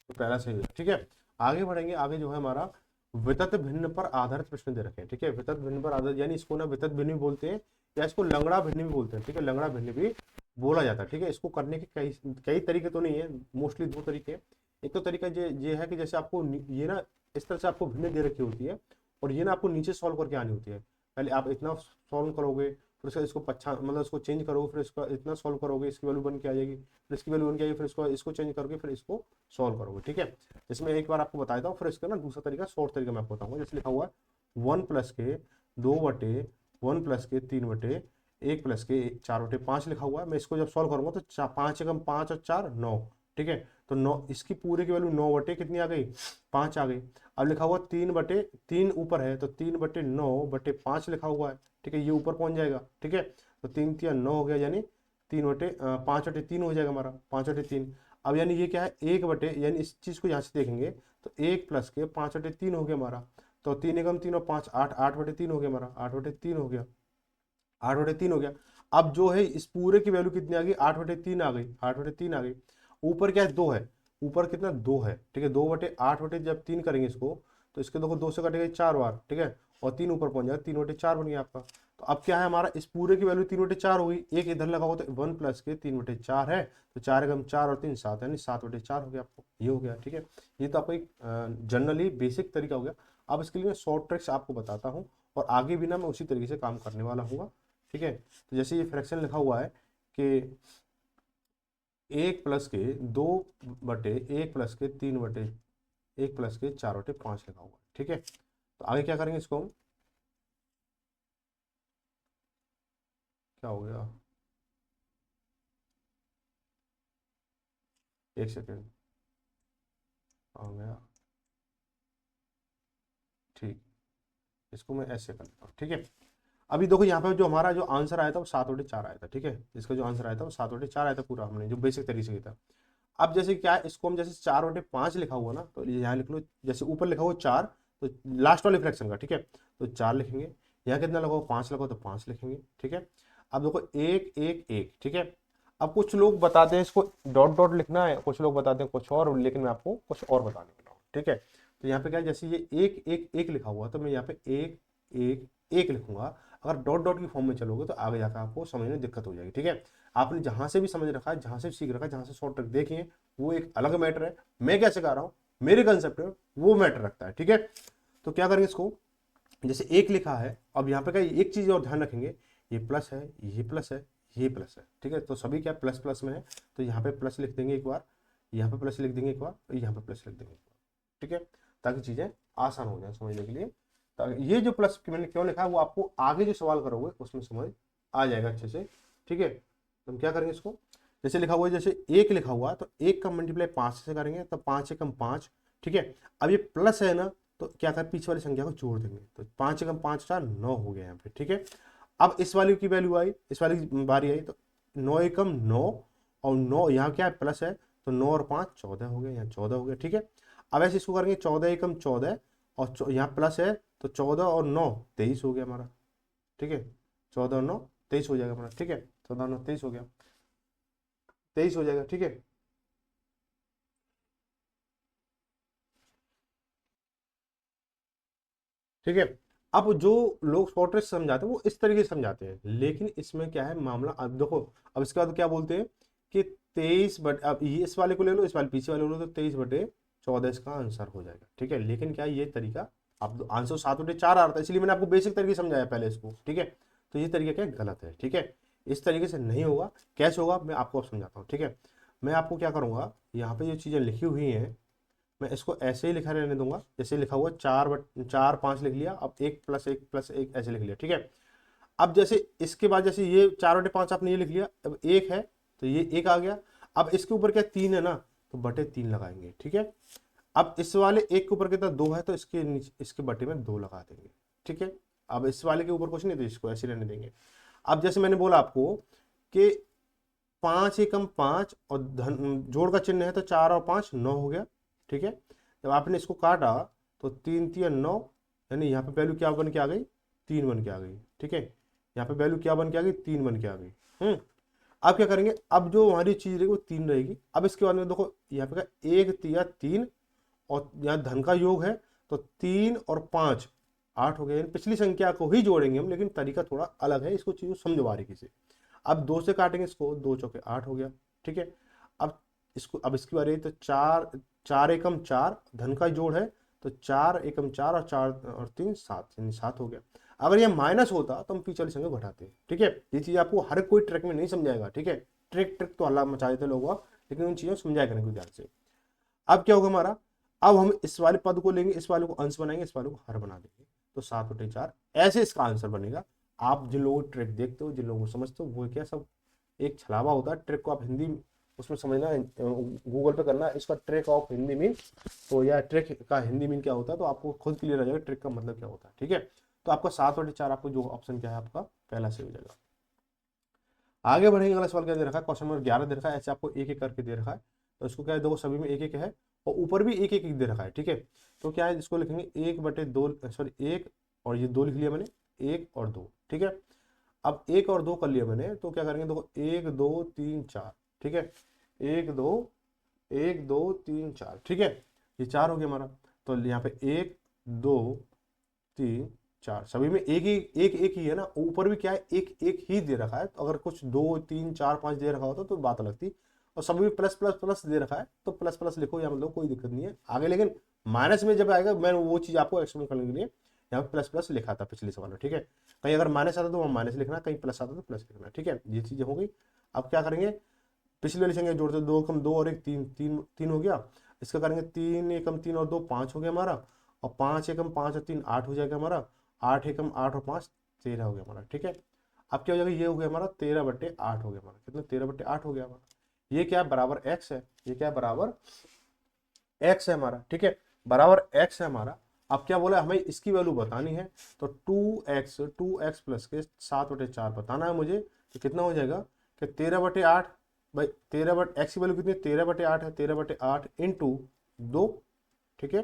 तो पहला सही हो गया, ठीक है। आगे बढ़ेंगे, आगे जो है हमारा वितत भिन्न पर आधारित प्रश्न दे रखे हैं, ठीक है। वितत भिन्न पर आधारित, यानी इसको ना वितत भिन्न भी बोलते हैं, या इसको लंगड़ा भिन्न भी बोलते हैं, ठीक है, लंगड़ा भिन्न भी बोला जाता है, ठीक है। इसको करने के कई कई तरीके तो नहीं है, मोस्टली दो तरीके हैं। एक तो तरीका ये है कि जैसे आपको ये ना इस तरह से आपको भिन्न दे रखी होती है, और ये ना आपको नीचे सॉल्व करके आनी होती है। पहले आप इतना सॉल्व करोगे, फिर उसका इसको पच्छा मतलब इसको चेंज करोगे, फिर इसका इतना सॉल्व करोगे, इसकी वैल्यू बन के आ जाएगी, फिर इसकी वैल्यू बन के आएगी, फिर इसको चेंज करोगे, फिर इसको सॉल्व करोगे, ठीक है। इसमें एक बार आपको बताया था, फिर इसका ना दूसरा तरीका, शॉर्ट तरीका मैं आपको बताऊंगा। जैसे लिखा हुआ है 1+के 2/1+के 3/1 लिखा हुआ है। मैं इसको जब सॉल्व करूंगा तो 5 × 5 और 4 9, ठीक है। तो 9 इसकी पूरे की वैल्यू 9 कितनी आ गई, 5 आ गई। अब लिखा हुआ 3/3 ऊपर है, तो 3/9/5 लिखा हुआ है, ठीक है, ये ऊपर पहुंच जाएगा, ठीक है। तो 3×3 = 9 हो गया, यानी 5/3 हो जाएगा हमारा, 5/3। अब यानी ये क्या है, यानी इस चीज को यहाँ से देखेंगे तो 1+के 5/3 हो गया हमारा। तो 3 × 3 और 5 8, 8/3 हो गया हमारा, 8/3 हो गया, 8/3 हो गया। अब जो है इस पूरे की वैल्यू कितनी आ गई, 8/3 आ गई, 8/3 आ गई। ऊपर क्या है, 2 है, ऊपर कितना 2 है, ठीक है। 2/8 जब 3 करेंगे इसको, तो इसके देखो 2 से कटेगा 4 बार, ठीक है, और 3 ऊपर पहुंच जाएगा, 3/4 बन गया आपका। तो अब क्या है हमारा, इस पूरे की वैल्यू 3/4 हो गई, एक इधर लगा हुआ, तो 1+के 3/4 है, तो 4 × 4 और 3 7, यानी 7/4 हो गया आपको, ये हो गया, ठीक है। ये तो आपको एक जनरली बेसिक तरीका हो गया। अब इसके लिए मैं शॉर्ट ट्रिक्स आपको बताता हूँ, और आगे भी ना मैं उसी तरीके से काम करने वाला हूँ, ठीक है। तो जैसे ये फ्रैक्शन लिखा हुआ है कि 1+के 2/1+के 3/1+के 4/5 लिखा हुआ है, ठीक है। तो आगे क्या करेंगे इसको हम, क्या हो गया, एक सेकेंड, आ गया, ठीक। इसको मैं ऐसे कर लेता हूँ, ठीक है। अभी देखो यहाँ पे जो हमारा जो आंसर आया था वो 7/4 आया था, ठीक है। इसका जो आंसर आया था वो 7/4 आया था पूरा, हमने जो बेसिक तरीके से किया था। अब जैसे क्या है, इसको हम जैसे 4/5 लिखा हुआ ना, तो यहाँ लिख लो, जैसे ऊपर लिखा हुआ 4, तो लास्ट वाले फ्रैक्शन का, ठीक है, तो 4 लिखेंगे। यहाँ कितना लगा हुआ, 5 लगा हुआ, तो 5 लिखेंगे, ठीक है। अब देखो 1 1 1, ठीक है। अब कुछ लोग बताते हैं इसको डॉट डॉट लिखना है, कुछ लोग बताते हैं कुछ और, लेकिन मैं आपको कुछ और बताने वाला हूँ, ठीक है। तो यहाँ पे क्या है, जैसे ये 1 1 1 लिखा हुआ, तो मैं यहाँ पे 1 1 1 लिखूंगा। अगर डॉट डॉट की फॉर्म में चलोगे तो आगे जाकर आपको समझने में दिक्कत हो जाएगी, ठीक है। आपने जहां से भी समझ रखा है, जहां से सीख रखा है, जहां से शॉर्ट ट्रिक देखी है, वो एक अलग मैटर है। मैं क्या सिखा रहा हूँ, मेरे कंसेप्ट में वो मैटर रखता है, ठीक है। तो क्या करेंगे, इसको जैसे 1 लिखा है, अब यहाँ पे क्या एक चीज और ध्यान रखेंगे, ये प्लस है, ये प्लस है, ये प्लस है, ठीक है। तो सभी क्या प्लस प्लस में है, तो यहाँ पे प्लस लिख देंगे एक बार, यहाँ पे प्लस लिख देंगे एक बार, यहाँ पे प्लस लिख देंगे एक बार, ठीक है, ताकि चीजें आसान हो जाए समझने के लिए। ताकि ये जो प्लस मैंने क्यों लिखा है वो आपको आगे जो सवाल करोगे उसमें समझ आ जाएगा अच्छे से, ठीक है। तो हम क्या करेंगे, इसको जैसे लिखा हुआ है, जैसे 1 लिखा हुआ तो 1 का मल्टीप्लाई 5 से करेंगे, तो 5 एकम 5, ठीक है। अब ये प्लस है ना, तो क्या करें, पीछे वाली संख्या को जोड़ देंगे, तो 5 एकम 5 4 9 हो गया यहाँ पे, ठीक है। अब इस वाली की वैल्यू आई, इस वाली की बारी आई, तो 9 एकम 9, और 9 यहाँ क्या है, प्लस है, तो 9 और 5 14 हो गया, यहाँ 14 हो गया, ठीक है। अब ऐसे इसको करेंगे 14 एकम 14, और यहाँ प्लस है, तो 14 और 9 23 हो गया हमारा, ठीक है। 14 और 9 23 हो जाएगा हमारा, ठीक है। 14 और 9 23 हो गया, 23 हो जाएगा, ठीक है। ठीक है। अब जो लोग शॉर्ट ट्रिक समझाते हैं वो इस तरीके से समझाते हैं, लेकिन इसमें क्या है मामला, अब देखो, अब इसके बाद क्या बोलते हैं कि 23 बट, अब ये इस वाले को ले लो, इस वाले पीछे वाले को ले लो, तो 23/14 इसका आंसर हो जाएगा, ठीक है। लेकिन क्या ये तरीका, अब आंसर 7/4 आ रहा था, इसलिए मैंने आपको बेसिक तरीके समझाया पहले इसको, ठीक है। तो ये तरीका क्या गलत है, ठीक है। इस तरीके से नहीं होगा, कैसे होगा मैं आपको अब समझाता हूँ, ठीक है। मैं आपको क्या करूंगा, यहाँ पे जो चीजें लिखी हुई हैं मैं इसको ऐसे ही लिखा रहने दूंगा, जैसे लिखा हुआ 4 5 लिख लिया, अब 1 + 1 + 1 ऐसे लिख लिया, ठीक है। अब जैसे इसके बाद जैसे ये 4/5 आपने ये लिख लिया, अब 1 है तो ये 1 आ गया। अब इसके ऊपर क्या 3 है ना, तो /3 लगाएंगे, ठीक है। अब इस वाले 1 के ऊपर कितना 2 है, तो इसके नीचे इसके बटे में 2 लगा देंगे, ठीक है। अब इस वाले के ऊपर कुछ नहीं, तो इसको ऐसे रहने देंगे। अब जैसे मैंने बोला आपको कि 5 एकम 5, और धन जोड़ का चिन्ह है, तो 4 और 5 9 हो गया, ठीक है। जब आपने इसको काटा तो 3 3 9, यानी यहाँ पे वैल्यू क्या बन के आ गई, 3 बन के आ गई, ठीक है। यहाँ पे वैल्यू क्या बन के आ गई, 3 बन के आ गई। अब क्या करेंगे, अब जो हमारी चीज रहेगी वो 3 रहेगी। अब इसके बाद में देखो यहाँ पे 1 3 3, और यहाँ धन का योग है, तो 3 और 5 8 हो गया, यानी पिछली संख्या को ही जोड़ेंगे हम, लेकिन तरीका थोड़ा अलग है, इसको चीज समझो बारीकी से। अब 2 से काटेंगे इसको, 2 चौके 8 हो गया, ठीक है। अब इसको, अब इसकी बारी है, तो 4 4 एकम 4 धन का जोड़ है, तो 4 एकम 4 और 4 और 3 7, यानी 7 हो गया। अगर ये माइनस होता तो हम पीछे वाली संख्या घटाते, ठीक है। ये चीज आपको हर कोई ट्रिक में नहीं समझाएगा, ठीक है। ट्रिक ट्रिक तो हल्ला मचा देते लोग, लेकिन उन चीजों को समझाया करेंगे ध्यान से। अब क्या होगा हमारा, अब हम इस वाले पद को लेंगे, इस वाले को अंश बनाएंगे, इस वाले को हर बना देंगे, तो 7/4 ऐसे इसका आंसर बनेगा। आप जिन लोगों को ट्रिक देखते हो, जिन लोगों को समझते हो, वो क्या सब एक छलावा होता है। ट्रिक को आप हिंदी उसमें समझना, गूगल पे करना इसका ट्रिक ऑफ हिंदी मीन, तो या ट्रिक का हिंदी मीन क्या होता है, तो आपको खुद क्लियर हो जाएगा ट्रिक का मतलब क्या होता है, ठीक है। तो आपका 7/4 आपको जो ऑप्शन क्या है आपका पहला से हो जाएगा। आगे बढ़ेंगे, अगला सवाल क्या दे रखा है, क्वेश्चन नंबर 11 दे रखा है, ऐसे आपको एक एक करके दे रखा है। तो इसको क्या है, देखो सभी में एक एक है, और ऊपर भी एक एक दे रखा है, ठीक है। तो क्या है, इसको लिखेंगे 1/2, सॉरी 1, और ये 2 लिख लिया मैंने, 1 और 2, ठीक है। अब 1 और 2 कर लिया मैंने, तो क्या करेंगे, देखो 1 2 3 4, ठीक है। 1 2 1 2 3 4, ठीक है। ये 4 हो गया हमारा, तो यहाँ पे 1 2 3 4, सभी में एक एक ही है ना, ऊपर भी क्या है एक एक ही दे रखा है। तो अगर कुछ 2 3 4 5 दे रखा होता तो बात अलग थी, और सभी में प्लस प्लस प्लस दे रखा है, तो प्लस प्लस लिखो, या मतलब कोई दिक्कत नहीं है आगे। लेकिन माइनस में जब आएगा, मैंने वो चीज आपको एक्सप्लेन करने के लिए यहाँ पे प्लस प्लस लिखा था पिछले सवाल में, ठीक है। कहीं अगर माइनस आता तो वहाँ माइनस लिखना, कहीं प्लस आता तो प्लस लिखना, ठीक है। ये चीजें हो गई। अब क्या करेंगे, पिछली वाली संख्या जोड़ते, 2 एकम 2 और 1 3 3 3 हो गया। इसका करेंगे 3 एकम 3 और 2 5 हो गया हमारा, और 5 एकम 5 और 3 8 हो जाएगा हमारा, 8 एकम 8 और 5 13 हो गया हमारा, ठीक है। अब क्या हो जाएगा, ये हो गया हमारा 13/8 हो गया हमारा, कितना 13/8 हो गया हमारा। ये क्या है, बराबर x है, ये क्या है, बराबर x है हमारा, ठीक है। बराबर x है हमारा। अब क्या बोला, हमें इसकी वैल्यू बतानी है, तो 2x प्लस के 7/4 बताना है मुझे। तो कितना हो जाएगा कि 13/8, भाई 13 एक्स की वैल्यू कितनी है, 13/8 है, 13/8 इंटू 2, ठीक है,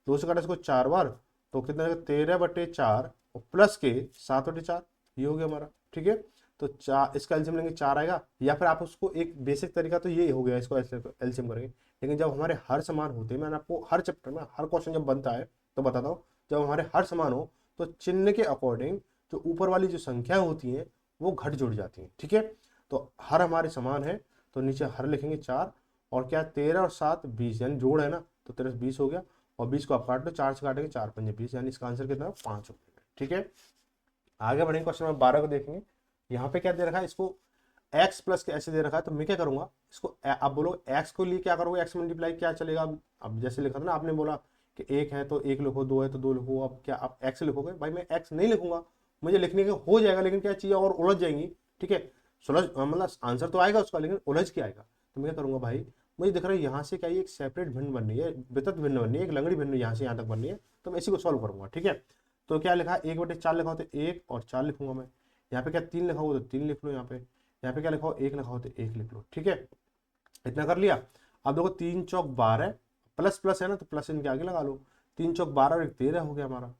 2 से काटा इसको 4 बार, तो कितना हो जाएगा 13/4 और प्लस के 7/4, ये हो गया हमारा, ठीक है। तो चार, इसका एलसीएम लेंगे 4 आएगा, या फिर आप उसको एक बेसिक तरीका तो ये हो गया, इसको एलसीएम करेंगे। लेकिन जब हमारे हर समान होते हैं, मैंने आपको हर चैप्टर में हर क्वेश्चन जब बनता है तो बताता हूँ, जब हमारे हर समान हो तो चिन्ह के अकॉर्डिंग जो ऊपर वाली जो संख्या होती हैं वो घट जुड़ जाती हैं, ठीक है। तो हर हमारे समान है, तो नीचे हर लिखेंगे 4, और क्या 13 और 7 20, यानी जोड़ है ना, तो 13 से 20 हो गया, और 20 को आप काट लो, 4 से काटेंगे 4 पंजे 20, यानी इसका आंसर कितना 5 हो गया, ठीक है। आगे बढ़ेंगे, क्वेश्चन नंबर 12 को देखेंगे। यहाँ पे क्या दे रखा है, इसको x प्लस के ऐसे दे रखा है, तो मैं क्या करूंगा इसको, आप बोलो x को लिए क्या करोगे, x मल्टीप्लाई क्या चलेगा। अब जैसे लिखा था ना, आपने बोला कि 1 है तो 1 लिखो, 2 है तो 2 लिखो, अब क्या आप x लिखोगे, भाई मैं x नहीं लिखूंगा, मुझे लिखने के हो जाएगा, लेकिन क्या चीज़ें और उलझ जाएंगी, ठीक है। सुलझ मतलब आंसर तो आएगा उसका, लेकिन उलझ के आएगा। तो मैं क्या करूंगा भाई, मुझे दिख रहा है यहाँ से क्या ये एक सेपरेट भिन्न बन रही है, वितत भिन्न बन रही है, एक लंगड़ी भिन्न यहाँ से यहाँ तक बन रही है, तो मैं इसी को सॉल्व करूंगा, ठीक है। तो क्या लिखा है, 1/4 लिखा हो तो 1 और 4 लिखूंगा मैं, यहाँ पे क्या 3 लिखा हो तो 3 लिख लो, यहाँ पे क्या लिखा हो 1 लिखा हो तो 1 लिख लो, ठीक है। इतना कर लिया। अब देखो 3 चौक 12, प्लस प्लस है ना, तो प्लस इनके आगे लगा लो, 3 चौक 12 और 13 हो गया हमारा,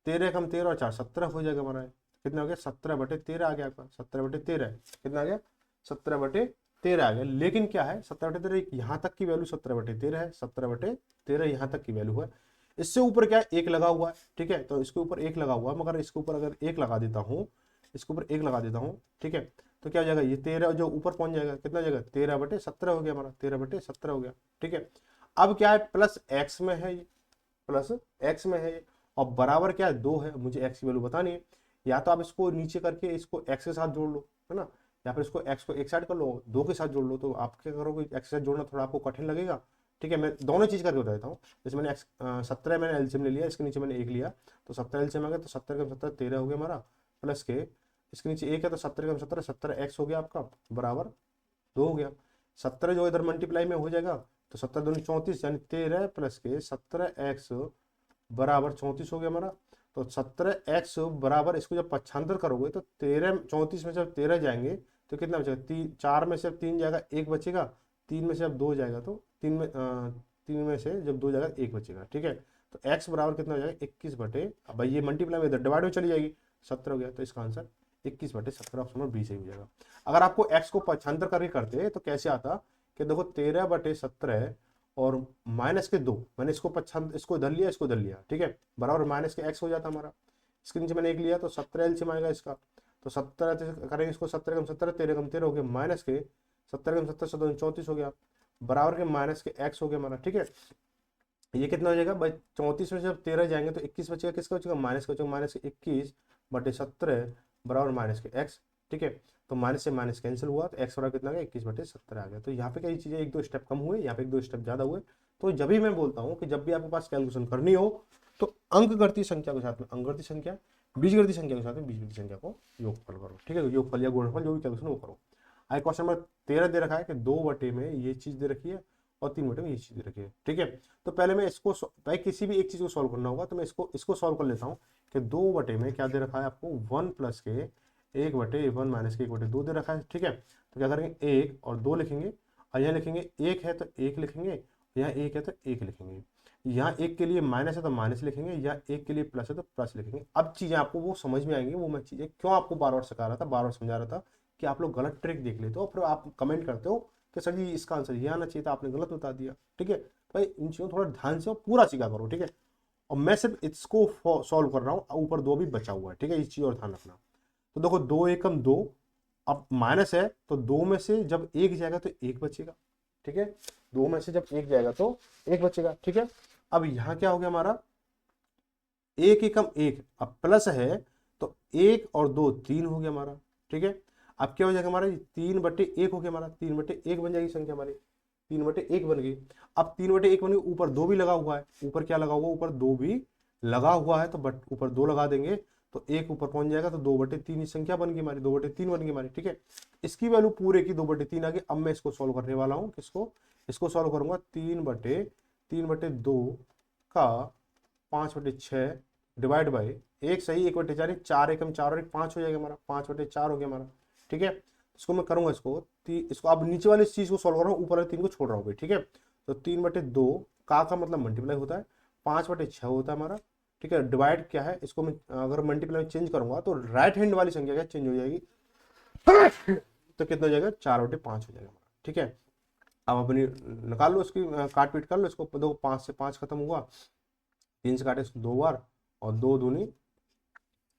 13 कम 13 और 4 17 हो जाएगा हमारा, कितना हो गया 17/13 आ गया आपका, 17/13 कितना आ गया 17/13 आ गया। लेकिन क्या है 17/13 यहाँ तक की वैल्यू 17/13 है, 17/13 यहाँ तक की वैल्यू है, इससे ऊपर क्या है 1 लगा हुआ है, ठीक है। तो इसके ऊपर 1 लगा हुआ है, मगर इसके ऊपर अगर 1 लगा देता हूँ, इसके ऊपर 1 लगा देता हूँ, ठीक है, तो क्या हो जाएगा ये 13 जो ऊपर पहुंच जाएगा, कितना हो जाएगा 13/17 हो गया हमारा, 13/17 हो गया, ठीक है। अब क्या है प्लस एक्स में है ये, प्लस एक्स में है ये, और बराबर क्या है 2 है, मुझे एक्स की वैल्यू बतानी है। या तो आप इसको नीचे करके इसको एक्स के साथ जोड़ लो, है ना, या फिर इसको एक्स को एक साइड कर लो, 2 के साथ जोड़ लो। तो आप क्या करोगे, एक्स के साथ जोड़ना थोड़ा आपको कठिन लगेगा, ठीक है। मैं दोनों चीज करके बता देता हूँ। जैसे मैंने 17 मैंने एलसीएम ले लिया, इसके नीचे मैंने 1 लिया, तो 17 एलसीएम आ गया, तो 70 कम 70 13 हो गया हमारा, प्लस के इसके नीचे 1 है, तो 70 कम 70 17 एक्स हो गया आपका, बराबर 2 हो गया। 17 जो इधर मल्टीप्लाई में हो जाएगा, तो 17 दूनी 34, यानी 13 प्लस के 17x बराबर 34 हो गया हमारा। तो 17x बराबर, इसको जब पक्षांतर करोगे तो 13 34 में से जब 13 जाएंगे तो कितना बचेगा, 4 में से अब 3 जाएगा 1 बचेगा, 3 में से अब 2 जाएगा तो 3 में से जब 2 जाएगा 1 बचेगा, ठीक है। तो x बराबर कितना हो जाएगा 21 बटे, अब भाई ये मल्टीप्लाई में इधर डिवाइड में चली जाएगी, 17 हो गया, तो इसका आंसर 21/17 ऑप्शन नंबर बी सही हो जाएगा। अगर आपको x को पक्षांतर करके करते तो कैसे आता कि देखो 13/17 और माइनस के 2, मैंने इसको पक्षांतर, इसको इधर लिया, इसको इधर लिया, ठीक है, बराबर माइनस के x हो जाता हमारा। इसके नीचे मैंने 1 लिया, तो 17 एलसीएम आएगा इसका, तो 17 करेंगे इसको, 17 कम 17 13 कम 13 हो गया, माइनस के 17 कम 17 34 हो गया, बराबर के माइनस के x हो गया हमारा, ठीक है। ये कितना हो जाएगा भाई, 34 में से जब 13 जाएंगे तो 21 बचेगा, किसका बचेगा माइनस का बचेगा, माइनस के 21/17 बराबर माइनस के x, ठीक है। तो माइनस से माइनस कैंसिल हुआ, तो x बराबर कितना आ गया 21/17 आ गया। तो यहाँ पे क्या चीजें 1-2 स्टेप कम हुए, यहाँ पे 1-2 स्टेप ज्यादा हुए। तो जब भी मैं बोलता हूँ कि जब भी आपके पास कैलकुलेशन करनी हो तो अंकगणितीय संख्या के साथ में अंकगणितीय संख्या, बीजगणितीय संख्या के साथ में बीजगणितीय संख्या को योगफल करो, ठीक है, योगफल या गुणनफल जो भी कैलकुलेशन वो करो। आगे क्वेश्चन नंबर 13 दे रखा है कि 2 में ये चीज दे रखी है और 3 में ये चीज दे रखी है, ठीक है। तो पहले मैं इसको, भाई किसी भी एक चीज को सॉल्व करना होगा तो मैं इसको सॉल्व कर लेता हूँ कि 2 में क्या दे रखा है आपको 1 प्लस के 1/1 माइनस के 1/2 दे रखा है, ठीक है। तो क्या करेंगे 1 और 2 लिखेंगे, और यहाँ लिखेंगे 1 है तो 1 लिखेंगे, यहाँ 1 है तो 1 लिखेंगे, यहाँ 1 के लिए माइनस है तो माइनस लिखेंगे, यहाँ 1 के लिए प्लस है तो प्लस लिखेंगे। अब चीजें आपको वो समझ में आएंगी, वो मैं चीजें क्यों आपको बार बार सिखा रहा था, बार बार समझा रहा था कि आप लोग गलत ट्रिक देख लेते हो, फिर आप कमेंट करते हो कि सर जी इसका आंसर ये आना चाहिए था, आपने गलत बता दिया, ठीक है। भाई इन चीजों थोड़ा ध्यान से पूरा सीखा करो, ठीक है। और मैं सिर्फ इसको सॉल्व कर रहा हूँ, ऊपर 2 भी बचा हुआ है, ठीक है, इस चीज और ध्यान रखना। तो देखो 2 एकम 2, अब माइनस है तो 2 में से जब 1 जाएगा तो 1 बचेगा, ठीक है, 2 में से जब 1 जाएगा तो 1 बचेगा, ठीक है। अब यहाँ क्या हो गया हमारा 1 एकम 1, अब प्लस है तो 1 और 2 3 हो गया हमारा, ठीक है। अब क्या हो जाएगा हमारा 3/1 हो गया हमारा, 3/1 बन जाएगी संख्या हमारी, 3/1 बन गई। अब 3/1 बन गई, ऊपर 2 भी लगा हुआ है, ऊपर क्या लगा हुआ है, ऊपर 2 भी लगा हुआ है, तो बट ऊपर 2 लगा देंगे तो 1 ऊपर पहुंच जाएगा, तो 2/3 ही संख्या बन गई हमारी, 2/3 बन गई हमारी, ठीक है। इसकी वैल्यू पूरे की 2/3 आ गई। अब मैं इसको सॉल्व करने वाला हूँ, किसको, इसको सॉल्व करूंगा 3/2 का 5/6 डिवाइड बाई एक सही 1/4, 4 एकम 4 और 1 5 हो जाएगा हमारा, 5/4 हो गया हमारा। ठीक है, इसको मैं करूंगा इसको अब नीचे वाली चीज को सॉल्व कर रहा हूँ, ऊपर वाले 3 को छोड़ रहा हूँ भाई। ठीक है, तो 3/2 का मतलब मल्टीप्लाई होता है, 5/6 होता है हमारा। ठीक है, डिवाइड क्या है, इसको मैं अगर मल्टीप्लाई चेंज करूंगा तो राइट हैंड वाली संख्या क्या चेंज हो जाएगी तो कितना हो जाएगा, 4/5 हो जाएगा हमारा। ठीक है, अब अपनी निकाल लो इसकी, काट पीट कर लो इसको। देखो 5 से 5 खत्म हुआ, 3 से काटे इसको 2 बार, और 2 दूनी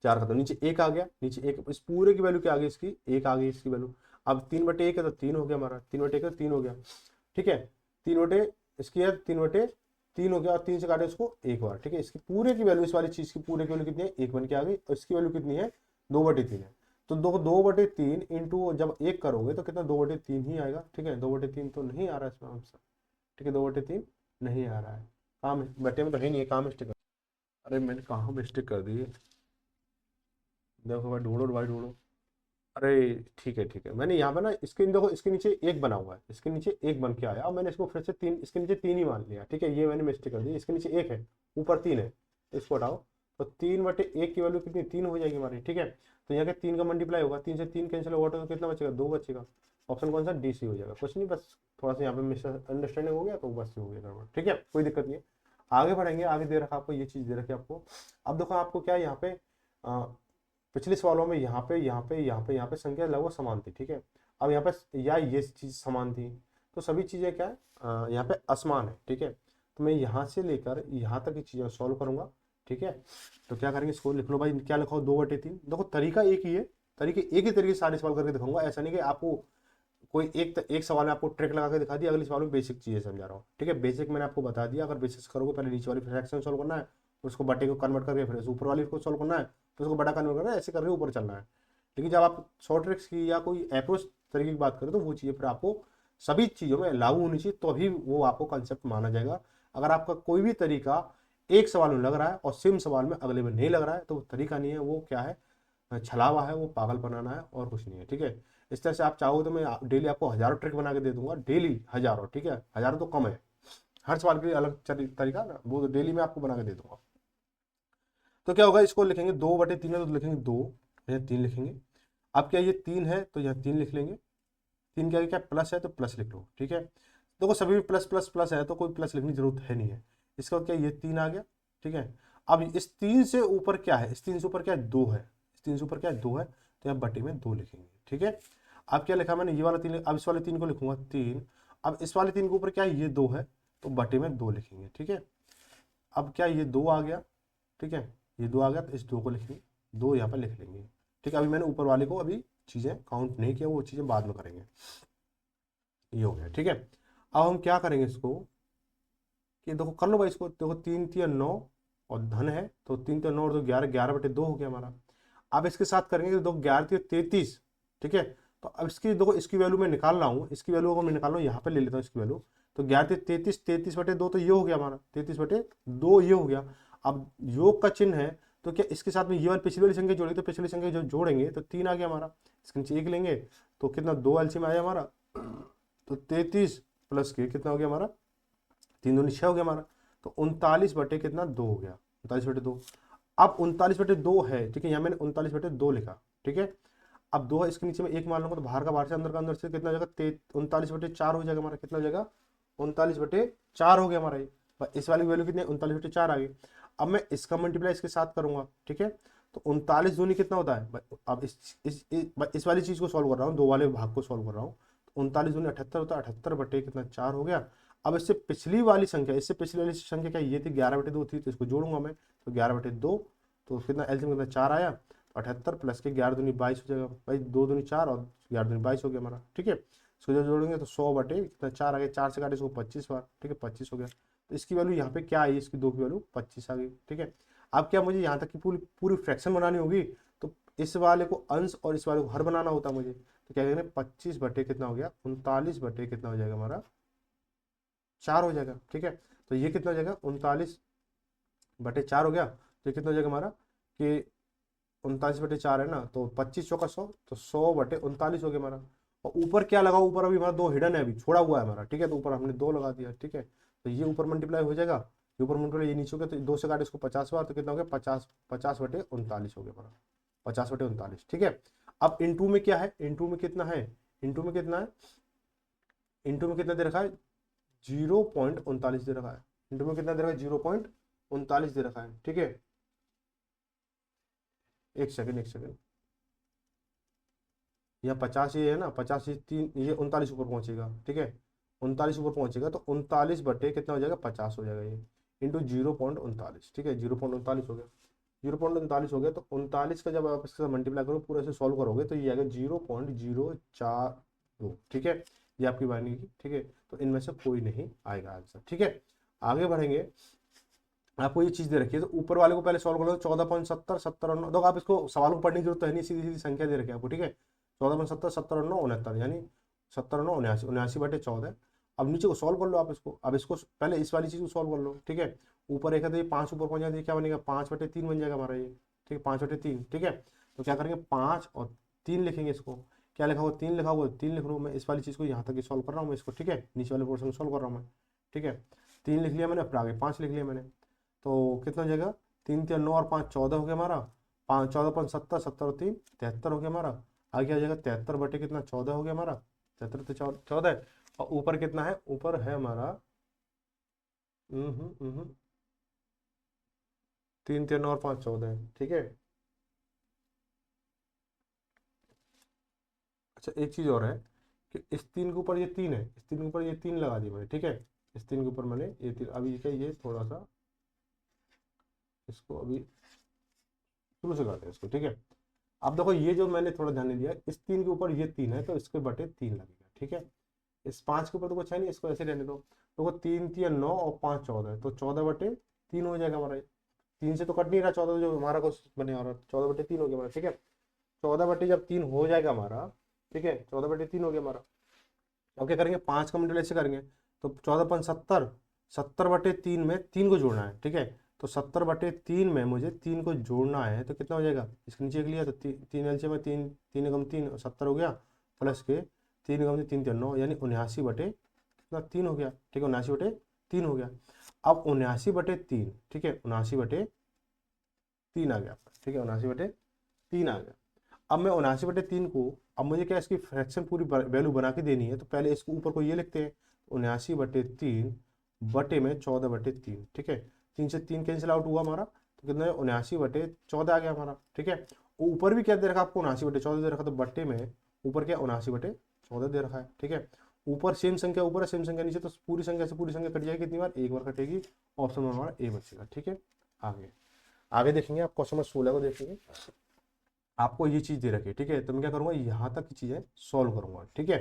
4 खत्म, नीचे 1 आ गया, नीचे 1, इस पूरे की वैल्यू क्या आ गई इसकी, 1 आ गई इसकी वैल्यू। अब 3/1 है तो 3 हो गया हमारा, 3/1 है तो 3 हो गया। ठीक है, 3 बटे इसकी है 3/3 हो गया, और 3 से काटे इसको 1 बार। ठीक है, इसकी पूरे की वैल्यू, इस वाली चीज की पूरे की वैल्यू कितनी है, 1 बन के आ गई, और इसकी वैल्यू कितनी है, 2/3 है। तो 2/3 इंटू जब 1 करोगे तो कितना 2/3 ही आएगा। ठीक है, 2/3 तो नहीं आ रहा है इसमें आंसर। ठीक है, 2/3 नहीं आ रहा है, काम है बटे में तो है नहीं है, काम मिस्टेक। अरे मैंने कहाँ मिस्टेक कर दी, देखो भाई ढूंढो भाई ढूंढो। अरे ठीक है, मैंने यहाँ पे ना इसके देखो, इसके नीचे 1 बना हुआ है, इसके नीचे 1 बन के आया, अब मैंने इसको फिर से 3, इसके नीचे 3 ही मान लिया। ठीक है, ये मैंने मिस्टेक कर दी, इसके नीचे 1 है, ऊपर 3 है, इसको हटाओ, तो 3/1 की वैल्यू कितनी, 3 हो जाएगी हमारी। ठीक है, तो यहाँ के 3 का मल्टीप्लाई होगा, 3 से 3 कैंसिल होगा तो कितना बचेगा, 2 बचेगा। ऑप्शन कौन सा, डी सी हो जाएगा। कुछ नहीं, बस थोड़ा सा यहाँ पे मिसअंडरस्टैंडिंग हो गया तो बस हो गया गड़बड़। ठीक है, कोई दिक्कत नहीं है, आगे बढ़ेंगे। आगे दे रखा आपको, ये चीज़ दे रखी है आपको। अब देखो आपको क्या है यहाँ पे, पिछले सवालों में यहाँ पे संख्या लगभग समान थी। ठीक है, अब यहाँ पे या ये चीज समान थी, तो सभी चीजें क्या है, यहाँ पे असमान है। ठीक है, तो मैं यहाँ से लेकर यहाँ तक की चीजें सॉल्व करूंगा। ठीक है, तो क्या करेंगे, इसको लिख लो भाई, क्या लिखा हो, 2/3। देखो तरीका एक ही है, एक ही तरीके से सारे सवाल करके दिखाऊंगा। ऐसा नहीं कि आपको कोई एक सवाल में आपको ट्रिक लगा के दिखा दिया, अगले सवाल में बेसिक चीजें समझा रहा हूँ। ठीक है, बेसिक मैंने आपको बता दिया, अगर बेसिक करोगे पहले नीचे वाली फ्रैक्शन सॉल्व करना है, उसको बटे को कन्वर्ट करके फिर ऊपर वाली को सॉल्व करना है, फिर उसको बड़ा कन्वर्ट करना है, ऐसे करके ऊपर चलना है। लेकिन जब आप शॉर्ट ट्रिक्स की या कोई अप्रोच तरीके की बात करें तो वो चीज़ें फिर आपको सभी चीज़ों में लागू होनी चाहिए, तो अभी वो आपको कंसेप्ट माना जाएगा। अगर आपका कोई भी तरीका एक सवाल में लग रहा है और सेम सवाल में अगले में नहीं लग रहा है तो वो तरीका नहीं है, वो क्या है, छलावा है, वो पागल बनाना है और कुछ नहीं है। ठीक है, इस तरह से आप चाहो तो मैं डेली आपको हजारों ट्रिक बना के दे दूंगा, डेली हजारों। ठीक है, हजारों तो कम है, हर सवाल के लिए अलग तरीका ना, वो डेली मैं आपको बना के दे दूंगा। तो क्या होगा, इसको लिखेंगे 2/3 है तो लिखेंगे 2, यहाँ 3 लिखेंगे। अब क्या ये 3 है तो यहाँ 3 लिख लेंगे, 3 क्या प्लस है तो प्लस लिख लो। ठीक है, देखो सभी में प्लस प्लस प्लस है तो कोई प्लस लिखने की जरूरत है नहीं है। इसका क्या, ये 3 आ गया। ठीक है, अब इस 3 से ऊपर क्या है, इस 3 से ऊपर क्या है, 2 है, इस 3 से ऊपर क्या है, 2 है, तो यहाँ बटे में 2 लिखेंगे। ठीक है, अब क्या लिखा मैंने, ये वाला 3, अब इस वाले 3 को लिखूंगा 3। अब इस वाले 3 के ऊपर क्या है, ये 2 है, तो बटे में 2 लिखेंगे। ठीक है, अब क्या ये 2 आ गया। ठीक है, ये 2 आ गया तो इस 2 को लिखेंगे, 2 यहाँ पर लिख लेंगे। ठीक है, अभी मैंने ऊपर वाले को अभी चीज़ें काउंट नहीं किया, वो चीज़ें बाद में करेंगे। ये हो गया। ठीक है, अब हम क्या करेंगे इसको, कि देखो कर लो भाई इसको, देखो 3×3 = 9 और धन है तो 3×3 और 2 11, 11/2 हो गया हमारा। अब इसके साथ करेंगे तो देखो 11×3 = 33। ठीक है, तो अब इसकी देखो, इसकी वैल्यू मैं निकाल रहा हूँ, इसकी वैल्यू को मैं निकाल रहा हूँ, यहाँ पे ले लेता हूँ इसकी वैल्यू। तो 11×3 = 33, 33/2 तो ये हो गया हमारा, 33/2 ये हो गया। अब योग का चिन्ह है तो क्या इसके साथ में ये वाली पिछली वाली संख्या जोड़ेंगे, तो पिछली संख्या जो जोड़ेंगे तो 3 आ गया हमारा, इसके नीचे 1 लेंगे तो कितना, 2 एलसीएम आया हमारा, तो 33 प्लस के कितना हो गया हमारा, 3 दूनी 6 हो गया हमारा, तो 39 बटे कितना, 2 हो गया, 39/2। अब 39/2 है। ठीक है, यहाँ मैंने 39/2 लिखा। ठीक है, अब 2 है, इसके नीचे में 1 मान लूंगा तो बाहर का बाहर से अंदर का अंदर से कितना हो जाएगा, 39/4 हो जाएगा हमारा, कितना हो जाएगा, 39/4 हो गया हमारा ये। इस वाली वैल्यू कितनी है, 39/4 आ गई। अब मैं इसका मल्टीप्लाई इसके साथ करूंगा। ठीक है, तो 39 दूनी कितना होता है, अब इस वाली चीज को सॉल्व कर रहा हूँ, 2 वाले भाग को सॉल्व कर रहा हूँ, तो 39 दूनी 78 होता है, 78 बटे कितना, 4 हो गया। अब इससे पिछली वाली संख्या क्या, ये थी 11/2 थी, तो इसको जोड़ूंगा मैं, तो 11/2 तो कितना एलसीएम कितना, 4 आया, तो 78 प्लस के 11 दूनी 22 हो जाएगा भाई, 2 दूनी 4 और 11 दूनी 22 हो गया हमारा। ठीक है, इसको जब जोड़ेंगे तो 100 बटे कितना, 4 आ गया, 4 से काटे इसको 25 बार। ठीक है, 25 हो गया, तो इसकी वैल्यू यहाँ पे क्या आई, इसकी 2 की वैल्यू 25 आ गई। ठीक है, अब क्या मुझे यहाँ तक की पूरी पूरी फ्रैक्शन बनानी होगी, तो इस वाले को अंश और इस वाले को हर बनाना होता है मुझे, तो क्या करेंगे, 25 बटे कितना हो गया, 39 बटे कितना हो जाएगा हमारा, 4 हो जाएगा। ठीक है, तो ये कितना हो जाएगा, 39/4 हो गया, तो कितना हो जाएगा हमारा, कि 39/4 है ना, तो 25 चौका 100, तो 100/39 हो गया हमारा। और ऊपर क्या लगा, ऊपर अभी हमारा 2 हिडन है, अभी छोड़ा हुआ है हमारा। ठीक है, तो ऊपर हमने 2 लगा दिया। ठीक है, तो ये ऊपर मल्टीप्लाई हो जाएगा, ऊपर मूल ये नीचे हो गया, तो 2 से काटे इसको 50 बार, तो कितना हो गया 50/39 हो गया हमारा, 50/39। ठीक है। अब इनटू में क्या है, इनटू में कितना है, इनटू में कितना है, इनटू में कितना दे रखा है 0.39 दे रखा है, इनटू में कितना दे रखा है 0.39 दे रखा है। ठीक है, एक सेकंड, एक सेकंड, यहाँ 50 ये है ना, 50 ये 3, ये 39 ऊपर पहुंचेगा। ठीक है, 39 ऊपर पहुंचेगा, तो 39 बटे कितना हो जाएगा 50 हो जाएगा ये, इंटू 0.39। ठीक है, 0.39 हो गया, 0.39 हो गया, तो 39 का जब आप इसके साथ मल्टीप्लाई करो, पूरा से सॉल्व करोगे, तो ये आएगा 0.042। ठीक है, ये आपकी बाइनरी की। ठीक है, तो इनमें से कोई नहीं आएगा आंसर। ठीक है, आगे बढ़ेंगे। आपको ये चीज दे रखी है, तो ऊपर वाले को पहले सॉल्व कर लो, 14.70, 70 और 9। देखो आप इसको सवाल को पढ़ने की जरूरत तो है नहीं, सीधी सीधी संख्या दे रखी है आपको। ठीक है, 14.70, 70 और 9 69, यानी 70 और 9 79, 79/14। अब नीचे को सॉल्व कर लो आप इसको। अब इसको पहले इस वाली चीज को सॉल्व कर लो। ठीक है, ऊपर एक है तो ये 5 ऊपर पहुंच जाए, क्या बनेगा 5/3 बन जाएगा हमारा ये। ठीक है, 5/3। ठीक है, तो क्या करेंगे 5 और 3 लिखेंगे इसको। क्या लिखा हुआ 3 लिखा हुआ, 3 लिख रहा हूँ मैं इस वाली चीज को, यहाँ तक सॉल्व कर रहा हूँ मैं इसको। ठीक है, नीचे वाले पोर्शन को सॉल्व कर रहा हूँ मैं। ठीक है, 3 लिख लिया मैंने, फिर आगे 5 लिख लिया मैंने, तो कितना हो जाएगा 3 3 9 और 5 14 हो गया हमारा। 5 14/70, 70 और 3 73 हो गया हमारा। आगे आ जाएगा 73 बटे कितना 14 हो गया हमारा, 73 तो 14। और ऊपर कितना है, ऊपर है हमारा 3 3 9 और 5 14 है। ठीक है, अच्छा एक चीज और है कि इस 3 के ऊपर ये 3 है, इस 3 के ऊपर ये 3 लगा दी मैंने। ठीक है, इस 3 के ऊपर मैंने ये 3, अभी क्या ये थोड़ा सा इसको अभी शुरू से करते हैं इसको। ठीक है, अब देखो ये जो मैंने थोड़ा ध्यान नहीं दिया, इस 3 के ऊपर ये 3 है, तो इसके बटे 3 लगेगा। ठीक है, इस 5 के ऊपर तो कुछ है नहीं, इसको ऐसे रहने दो। तो 3 3 9 और 5 14 है, तो 14/3 हो जाएगा हमारा। 3 से तो कट नहीं रहा 14, जो हमारा क्वेश्चन बने आ रहा है 14/3 हो गया हमारा। ठीक है, 14 बटे जब 3 हो जाएगा हमारा, ठीक है 14/3 हो गया हमारा। अब क्या करेंगे 5 का मल्टीप्लाई ऐसे करेंगे, तो 14/70, 70/3 में 3 को जोड़ना है। ठीक है, तो 70/3 में मुझे 3 को जोड़ना है, तो कितना हो जाएगा, इसके नीचे लिया तो 3 एलसीएम में 3 3 एकम 3 70 हो गया, प्लस के 3 एकम 3 3 9, यानी 79/3 हो गया। ठीक है, 79/3 हो गया। अब 79/3, ठीक है 79/3 आ गया। ठीक है, 79/3 आ गया। अब मैं 79/3 को, अब मुझे क्या इसकी फ्रैक्शन पूरी वैल्यू बना के देनी है, तो पहले इसको ऊपर को ये लिखते हैं 79/3 बटे में 14/3। ठीक है, 3 से 3 कैंसिल आउट हुआ हमारा, तो कितना है 79/14 आ गया हमारा। ठीक है, ऊपर भी क्या दे रखा आपको 79/14 दे रखा, तो बट्टे में ऊपर क्या 79/14 दे रखा है। ठीक है, ऊपर सेम संख्या ऊपर है, सेम संख्या नीचे, तो पूरी संख्या से पूरी संख्या कट जाएगी कितनी बार, एक बार कटेगी। ऑप्शन में हमारा ए बचेगा। ठीक है, आगे आगे देखेंगे आप क्वेश्चन नंबर 16 को देखेंगे। आपको ये चीज दे रखी है। ठीक है, तो मैं क्या करूंगा यहाँ तक की चीजें सॉल्व करूंगा। ठीक है,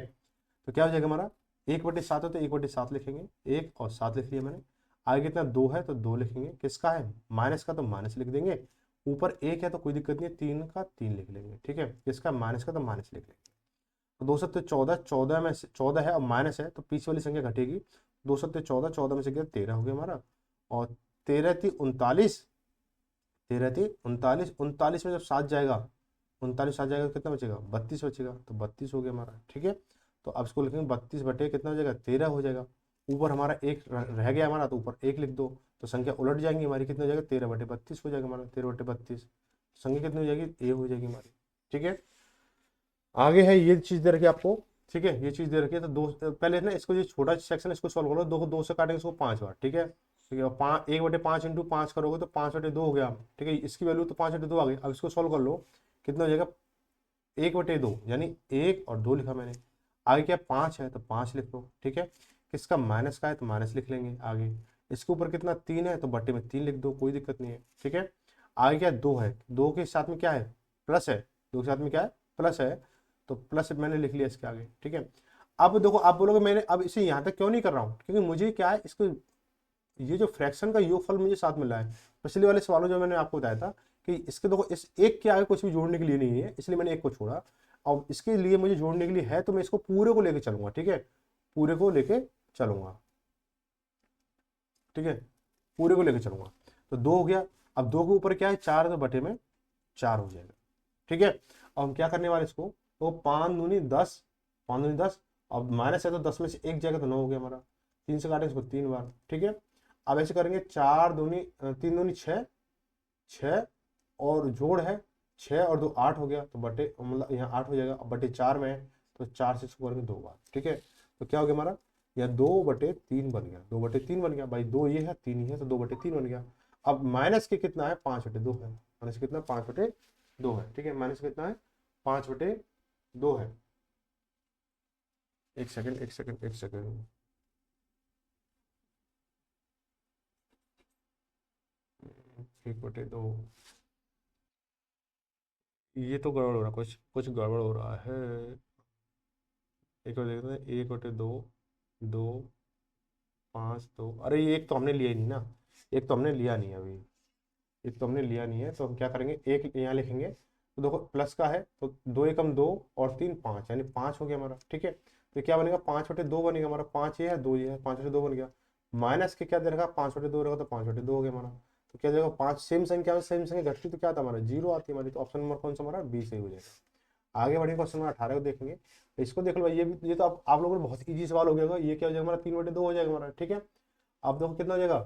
तो क्या हो जाएगा हमारा 1/7 है, तो 1/7 लिखेंगे, 1 और 7 लिख लिया मैंने। आगे कितना 2 है, तो 2 लिखेंगे। किसका है माइनस का, तो माइनस लिख देंगे। ऊपर 1 है तो कोई दिक्कत नहीं है, 3 का 3 लिख लेंगे। ठीक है, किसका माइनस का, तो माइनस लिख लेंगे। तो 2 7 14, 14 में से 14 है और माइनस है, तो पीछे वाली संख्या घटेगी। 2 7 14, 14 में से गया 13 हो गया हमारा, और 13 3 39, 13 3 39, 39 में जब 7 जाएगा, 39 7 जाएगा, कितना बचेगा 32 बचेगा, तो 32 हो गया हमारा। ठीक है, तो अब इसको लिखेंगे 32 बटे कितना हो जाएगा 13 हो जाएगा। ऊपर हमारा एक रह गया हमारा, तो ऊपर 1 लिख दो, तो संख्या उलट जाएंगी हमारी, कितना हो जाएगा 13/32 हो जाएगा हमारा, 13/32 संख्या कितनी हो जाएगी ए हो जाएगी हमारी। ठीक है, आगे है ये चीज दे रखी है आपको। ठीक है, ये चीज दे रखी है, तो दो पहले ना इसको, ये छोटा सेक्शन इसको सॉल्व करो, 2 से काटेंगे इसको 5 बार। ठीक है, ठीक है, 1/5 इंटू 5 करोगे तो 5/2 हो गया। ठीक है, इसकी वैल्यू तो 5/2 आ गई। अब इसको सॉल्व कर लो, कितना हो जाएगा 1/2, यानी 1 और 2 लिखा मैंने। आगे क्या 5 है, तो 5 लिख लो। ठीक है, किसका माइनस का है, तो माइनस लिख लेंगे। आगे इसके ऊपर कितना 3 है, तो बट्टे में 3 लिख दो, कोई दिक्कत नहीं है। ठीक है, आगे क्या 2 है, 2 के साथ में क्या है प्लस है, 2 के साथ में क्या है प्लस है, तो प्लस मैंने लिख लिया इसके आगे। ठीक है, अब देखो आप बोलोगे मैंने अब इसे यहाँ तक क्यों नहीं कर रहा हूँ, क्योंकि मुझे क्या है इसको, ये जो फ्रैक्शन का योगफल मुझे साथ मिला है। पिछले वाले सवालों जो मैंने आपको बताया था कि इसके देखो इस एक के आगे कुछ भी जोड़ने के लिए नहीं है, इसलिए मैंने एक को छोड़ा। और इसके लिए मुझे जोड़ने के लिए है, तो मैं इसको पूरे को लेके चलूंगा। ठीक है, पूरे को लेके चलूंगा। ठीक है, पूरे को लेके चलूंगा, तो 2 हो गया। अब 2 के ऊपर क्या है 4, तो बटे में 4 हो जाएगा। ठीक है, अब हम क्या करने वाले इसको, तो 5 दूनी 10, 5 दूनी 10, अब माइनस है तो 10 में से 1 जाएगा, तो 9 हो गया हमारा। 3 से काटेंगे इसको 3 बार। ठीक है, अब ऐसे करेंगे, 3 दूनी 6, 6 और जोड़ है 6 और 2 8 हो गया, तो बटे मतलब यहाँ 8 हो जाएगा, अब बटे 4 में है तो 4 से इसको करेंगे 2 बार, ठीक है। तो क्या हो गया हमारा, यह 2/3 बन गया, 2/3 बन गया भाई, 2 ये है 3 ही है तो 2/3 बन गया। अब माइनस के कितना है, 5/2 है, माइनस कितना 5/2 है, ठीक है, माइनस कितना है 5/2 है। एक सेकंड एक सेकंड एक सेकंड, एक बटे दो, ये तो गड़बड़ हो रहा है, कुछ कुछ गड़बड़ हो रहा है। एक बार देखते हैं, 1/2, 2, 5, 2, अरे ये एक तो हमने लिया ही नहीं ना, एक तो हमने लिया नहीं अभी, एक तो हमने लिया नहीं है, तो हम क्या करेंगे, एक यहाँ लिखेंगे, तो देखो प्लस का है तो 2 एकम 2 और 3 5, यानी 5 हो गया हमारा, ठीक है। तो क्या बनेगा, 5/2 बनेगा हमारा, 5 ये है 2 ये है, 5/2 बन गया। माइनस के क्या दे रखा, 5/2 रहेगा तो 5/2 हो गया हमारा। तो क्या देगा, 5 सेम संख्या में सेम संख्या घटती तो क्या था हमारा, 0 आती है हमारी, तो ऑप्शन नंबर कौन सा हमारा, बी सही हो जाएगा। आगे बढ़ेंगे, क्वेश्चन नंबर 18 को देखेंगे, तो इसको देख लो भाई, ये तो आप लोगों को बहुत ईजी सवाल हो गया होगा। ये क्या हो जाएगा हमारा, 3/2 हो जाएगा हमारा, ठीक है। अब देखो कितना हो जाएगा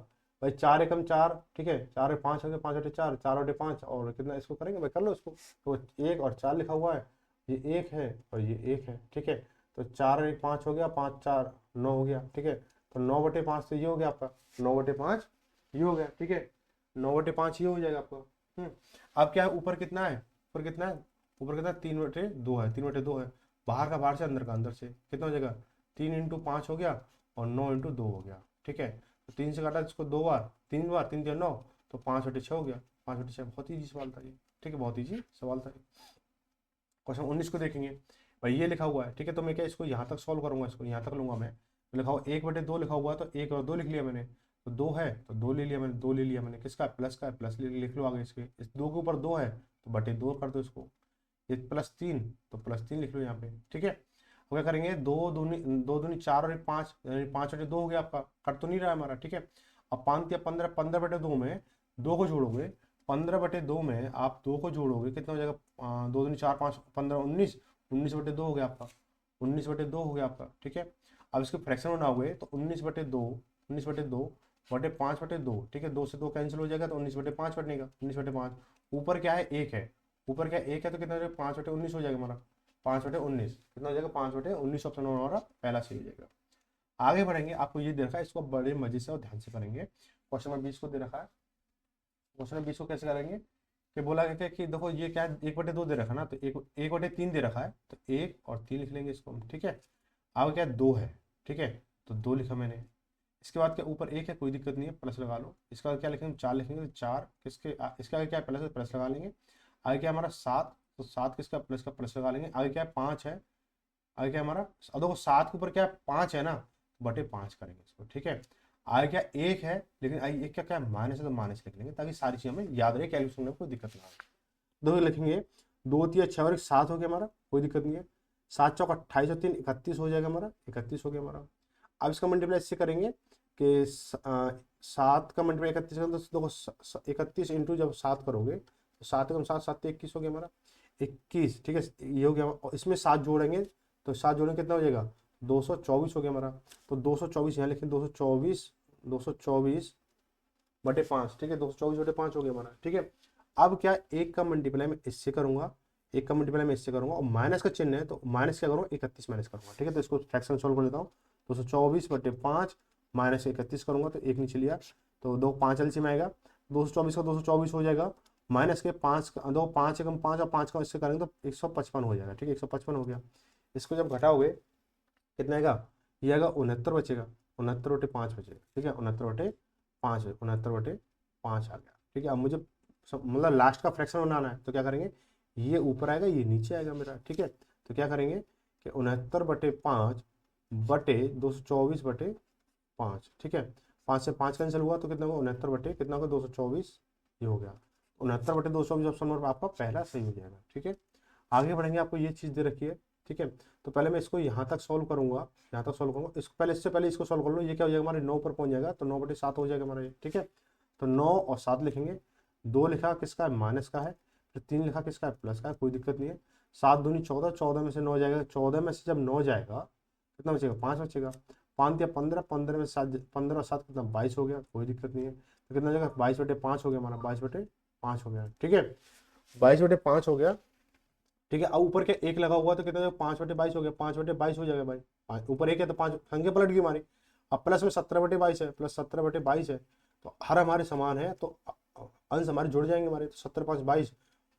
भाई, 4 एकम 4, ठीक है, 4 5 हो गया, 5/4, 4/5 और कितना, इसको करेंगे भाई, कर लो इसको, तो 1 और 4 लिखा हुआ है, ये 1 है और ये 1 है, ठीक है। तो 4 और 1 5 हो गया, 5 4 9 हो गया, ठीक है। तो 9/5 तो ये हो गया आपका, 9/5 ये हो गया, ठीक है, 9/5 ये हो जाएगा आपका। अब क्या है, ऊपर कितना है, ऊपर कितना है, ऊपर कितना है, 3/2 है, 3/2 है, बाहर का बाहर से, अंदर का अंदर से, कितना हो जाएगा, 3 × 5 हो गया और 9 × 2 हो गया, ठीक है। तो 3 से काटा इसको 2 बार, 3 बार, 3 × 9 तो 5/6 हो गया, 5/6, बहुत ईजी सवाल था ये, ठीक है, बहुत ईजी सवाल था ये। क्वेश्चन 19 को देखेंगे भाई, ये लिखा हुआ है, ठीक है, तो मैं क्या इसको यहाँ तक सॉल्व करूंगा, इसको यहाँ तक लूंगा मैं, तो लिखा हुआ 1/2 लिखा हुआ है, तो 1 और 2 लिख लिया मैंने, तो 2 है तो 2 ले लिया मैंने, 2 ले लिया मैंने, किसका प्लस का है, प्लस लिख लो आगे, इसके इस 2 के ऊपर 2 है तो /2 कर दो इसको, ये +3 तो +3 लिख लो यहाँ पे, ठीक है। अब क्या करेंगे, 2 दूनी 4 और 1 5, यानी 5/2 हो गया आपका, कट तो नहीं रहा है हमारा, ठीक है। अब 5 या 15, 15/2 में 2 को जोड़ोगे, 15/2 में आप 2 को जोड़ोगे कितना हो जाएगा, 2 दूनी 4 5 15 19, 19/2 हो गया आपका, 19/2 हो गया आपका, ठीक है। अब इसके फ्रैक्शन बनाओगे तो 19/2, 19/2 ठीक है, 2 से 2 कैंसिल हो जाएगा तो 19/5 बनेगा, 19/5, ऊपर क्या है 1 है, ऊपर क्या 1 है तो कितना हो जाएगा, 5/19 हो जाएगा हमारा, 5/19 कितना हो जाएगा, 5/19 ऑप्शन हमारा पहला सही हो जाएगा। आगे बढ़ेंगे, आपको ये दे रखा है, इसको बड़े मजे से और ध्यान से करेंगे। क्वेश्चन नंबर 20 को दे रखा है, क्वेश्चन नंबर 20 को कैसे करेंगे, कि बोला गया कि देखो ये क्या है, 1/2 दे रखा है ना, तो 1/3 दे रखा है, तो 1 और 3 लिख लेंगे इसको हम, ठीक है। आगे क्या 2 है, ठीक है, तो 2 लिखा मैंने। इसके बाद क्या, ऊपर 1 है, कोई दिक्कत नहीं है, प्लस लगा लो। इसके बाद क्या लिखेंगे, 4 लिखेंगे, तो 4 किसके इसके आगे क्या है, प्लस है, प्लस लगा लेंगे। आगे क्या है हमारा 7, तो 7 किसका, प्लस का प्लस लगा लेंगे। आगे क्या है 5 है, आगे क्या है हमारा, अब देखो 7 के ऊपर क्या है 5 है ना, /5 करेंगे इसको, ठीक है। आगे क्या 1 है, लेकिन आगे 1 क्या है, माइनस है, तो माइनस लिख लेंगे, ताकि सारी चीजें हमें याद रहे, कैलकुलेशन में कोई दिक्कत ना आए। 2 लिखेंगे, 2 3 6 और 7 हो गया हमारा, कोई दिक्कत नहीं है। 7 चौक 28 और 3 31 हो जाएगा हमारा, 31 हो गया हमारा। अब इसका मल्टीप्लाई इससे करेंगे कि 7 का मल्टीप्लाई 31 का, तो देखो 31 इंटू जब 7 करोगे तो 7 × 7 7 तो 21 हो गया हमारा, 21, ठीक है, ये हो गया। और इसमें 7 जोड़ेंगे तो 7 जोड़ेंगे कितना हो जाएगा, 224 हो गया हमारा। तो 224 यहाँ लिखें, 224/5, ठीक है, 224/5 हो गया हमारा, ठीक है। अब क्या, एक का मल्टीप्लाई मैं इससे करूंगा, एक का मल्टीप्लाई मैं इससे करूंगा, और माइनस का चिन्ह है तो माइनस क्या करूंगा, 31 माइनस करूंगा, ठीक है। तो इसको फ्रैक्शन सॉल्व कर लेता हूँ, 224/5 माइनस 31 करूंगा तो 1 नीचे लिया, तो 2 5 एलसीएम आएगा, 224 का 224 हो जाएगा, माइनस के 5 दो 5 एकम 5 और 5 का इससे करेंगे तो 155 हो जाएगा, ठीक है, 155 हो गया। इसको जब घटाओगे कितना आएगा, ये आएगा 69 बचेगा, 69/5 बचेगा, ठीक है, 69/5, 69/5 आ गया, ठीक है। अब मुझे मतलब लास्ट का फ्रैक्शन बनाना है, तो क्या करेंगे, ये ऊपर आएगा ये नीचे आएगा मेरा, ठीक है। तो क्या करेंगे कि 69/5 बटे 224/5, ठीक है, 5 से 5 कैंसिल हुआ तो कितना होगा, 69 बटे कितना होगा, 224, ये हो गया, 69/224 ऑप्शन नंबर आपका पहला सही हो जाएगा, ठीक है। आगे बढ़ेंगे, आपको ये चीज़ दे रखी है, ठीक है। तो पहले मैं इसको यहाँ तक सॉल्व करूंगा, यहाँ तक सॉल्व करूंगा, इसको पहले, इससे पहले इसको सॉल्व कर लो, ये क्या हो जाएगा हमारे 9 पर पहुंच जाएगा, तो 9/7 हो जाएगा हमारा ये, ठीक है। तो 9 और 7 लिखेंगे, 2 लिखा किसका है, माइनस का है, फिर 3 लिखा किसका है, प्लस का है, कोई दिक्कत नहीं है। 7 दूनी 14, 14 में से 9 जाएगा, 14 में से जब 9 जाएगा कितना बचेगा, 5 बचेगा, 5 या 15, 15 में 7, 15 और 7 कितना 22 हो गया, कोई दिक्कत नहीं है। तो कितना हो जाएगा 22/5 हो गया हमारा, 22/5 हो गया, ठीक है, 22/5 हो गया, ठीक है। अब ऊपर के एक लगा हुआ तो कितना 5/22 हो गया, 5/22 हो जाएगा भाई, ऊपर एक है तो 5 संख्या पलट गई हमारी। अब प्लस में 17/22 है, प्लस 17/22 है, तो हर हमारे समान है तो अंश हमारे जुड़ जाएंगे हमारे, तो 17×5 =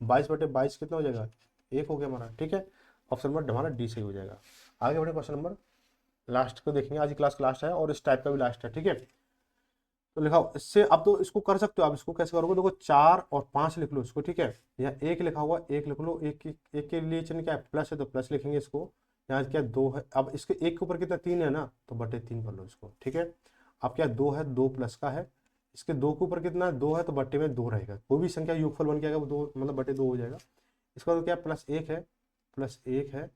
22, 22/22 कितना हो जाएगा 1 हो गया हमारा, ठीक है। ऑप्शन नंबर हमारा डी सही हो जाएगा। आगे बढ़े क्वेश्चन नंबर लास्ट को देखेंगे, आज की क्लास का लास्ट है और इस टाइप का भी लास्ट है, ठीक है। तो लिखाओ इससे, अब तो इसको कर सकते हो आप, इसको कैसे करोगे, देखो 4 और 5 लिख लो इसको, ठीक है। यहाँ 1 लिखा हुआ, 1 लिख लो, एक के लिए चिन्ह क्या है प्लस है तो प्लस लिखेंगे इसको। यहाँ क्या 2 है, अब इसके एक के ऊपर कितना 3 है ना, तो बटे 3 कर लो इसको, ठीक है। अब क्या 2 है, 2 प्लस का है, इसके 2 के ऊपर कितना 2 है तो बटे में 2 रहेगा, कोई भी संख्या योगफल बन के आएगा वो 2 मतलब बटे 2 हो जाएगा। इसका तो क्या +1 है, +1 है,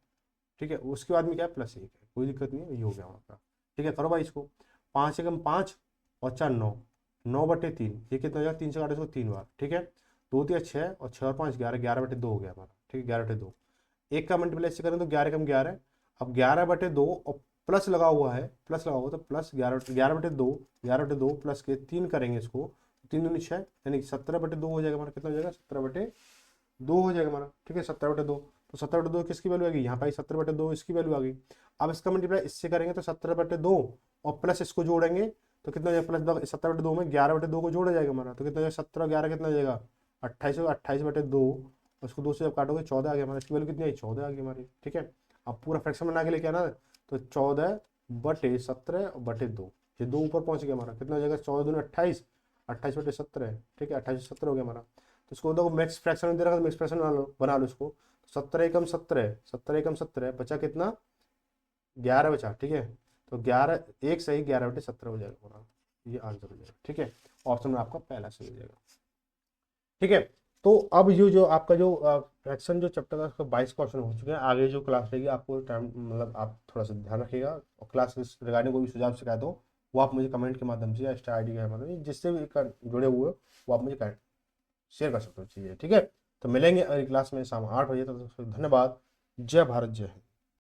ठीक है। उसके बाद में क्या +1 है, कोई दिक्कत नहीं है, ये हो गया आपका, ठीक है। करो भाई इसको, 5 एकम 5 और 4 9, 9/3, ये कितना हो जाएगा 3 से काटे इसको 3 बार, ठीक है। 2 × 6 और 6 और 5 11, 11/2 हो गया हमारा, ठीक है, 11/2। एक का मल्टीप्लाई से करें तो 11 एकम 11, अब 11/2 और प्लस लगा हुआ है, प्लस लगा हुआ तो प्लस 11/2, 11/2 प्लस के 3 करेंगे इसको, 3 दूनी 6 यानी 17/2 हो जाएगा हमारा, कितना हो जाएगा 17/2 हो जाएगा हमारा, ठीक है, 17/2। तो 17/2 किसकी वैल्यू आ गई यहाँ पर, 17/2 इसकी वैल्यू आ गई। अब इसका मल्टीप्लाई इससे करेंगे तो 17/2 और प्लस इसको जोड़ेंगे तो कितना हो जाएगा, प्लस 17/2 में 11/2 को जोड़ा जाएगा हमारा, तो कितना हो जाएगा 17 11 कितना हो जाएगा 28, 28/2, उसको 2 से जब काटोगे 14 आ गया हमारा, इसकी वैल्यू कितनी आई 14 आ गई हमारी, ठीक है। अब पूरा फ्रैक्शन बना के लेके आना, तो 14/17/2, ये 2 ऊपर पहुंच गया हमारा, कितना हो जाएगा 14 दूनी 28, 28/17, ठीक है, 28/17 हो गया हमारा। तो इसको देखो मिक्स फ्रैक्शन में दे रखा, तो मिक्स फ्रैक्शन बना लो इसको, 17 एकम 17, 17 एकम 17 बचा कितना 11 बचा, ठीक है। तो 11 एक सही 11/17 हो जाएगा पूरा, ये आंसर हो जाएगा, ठीक है। ऑप्शन में आपका पहला सही हो जाएगा, ठीक है। तो अब ये जो आपका जो फ्रैक्शन जो चैप्टर का उसका 22 क्वेश्चन हो चुके हैं, आगे जो क्लास रहेगी आपको टाइम मतलब आप थोड़ा सा ध्यान रखिएगा, और क्लास रिगार्डिंग कोई भी सुझाव शिकायत हो वो आप मुझे कमेंट के माध्यम से या इंस्टा ID के माध्यम से जिससे भी जुड़े हुए हो वो आप मुझे शेयर कर सकते हो चीज़ें, ठीक है। तो मिलेंगे अगली क्लास में शाम 8 बजे तक, तो धन्यवाद, जय भारत, जय हिंद।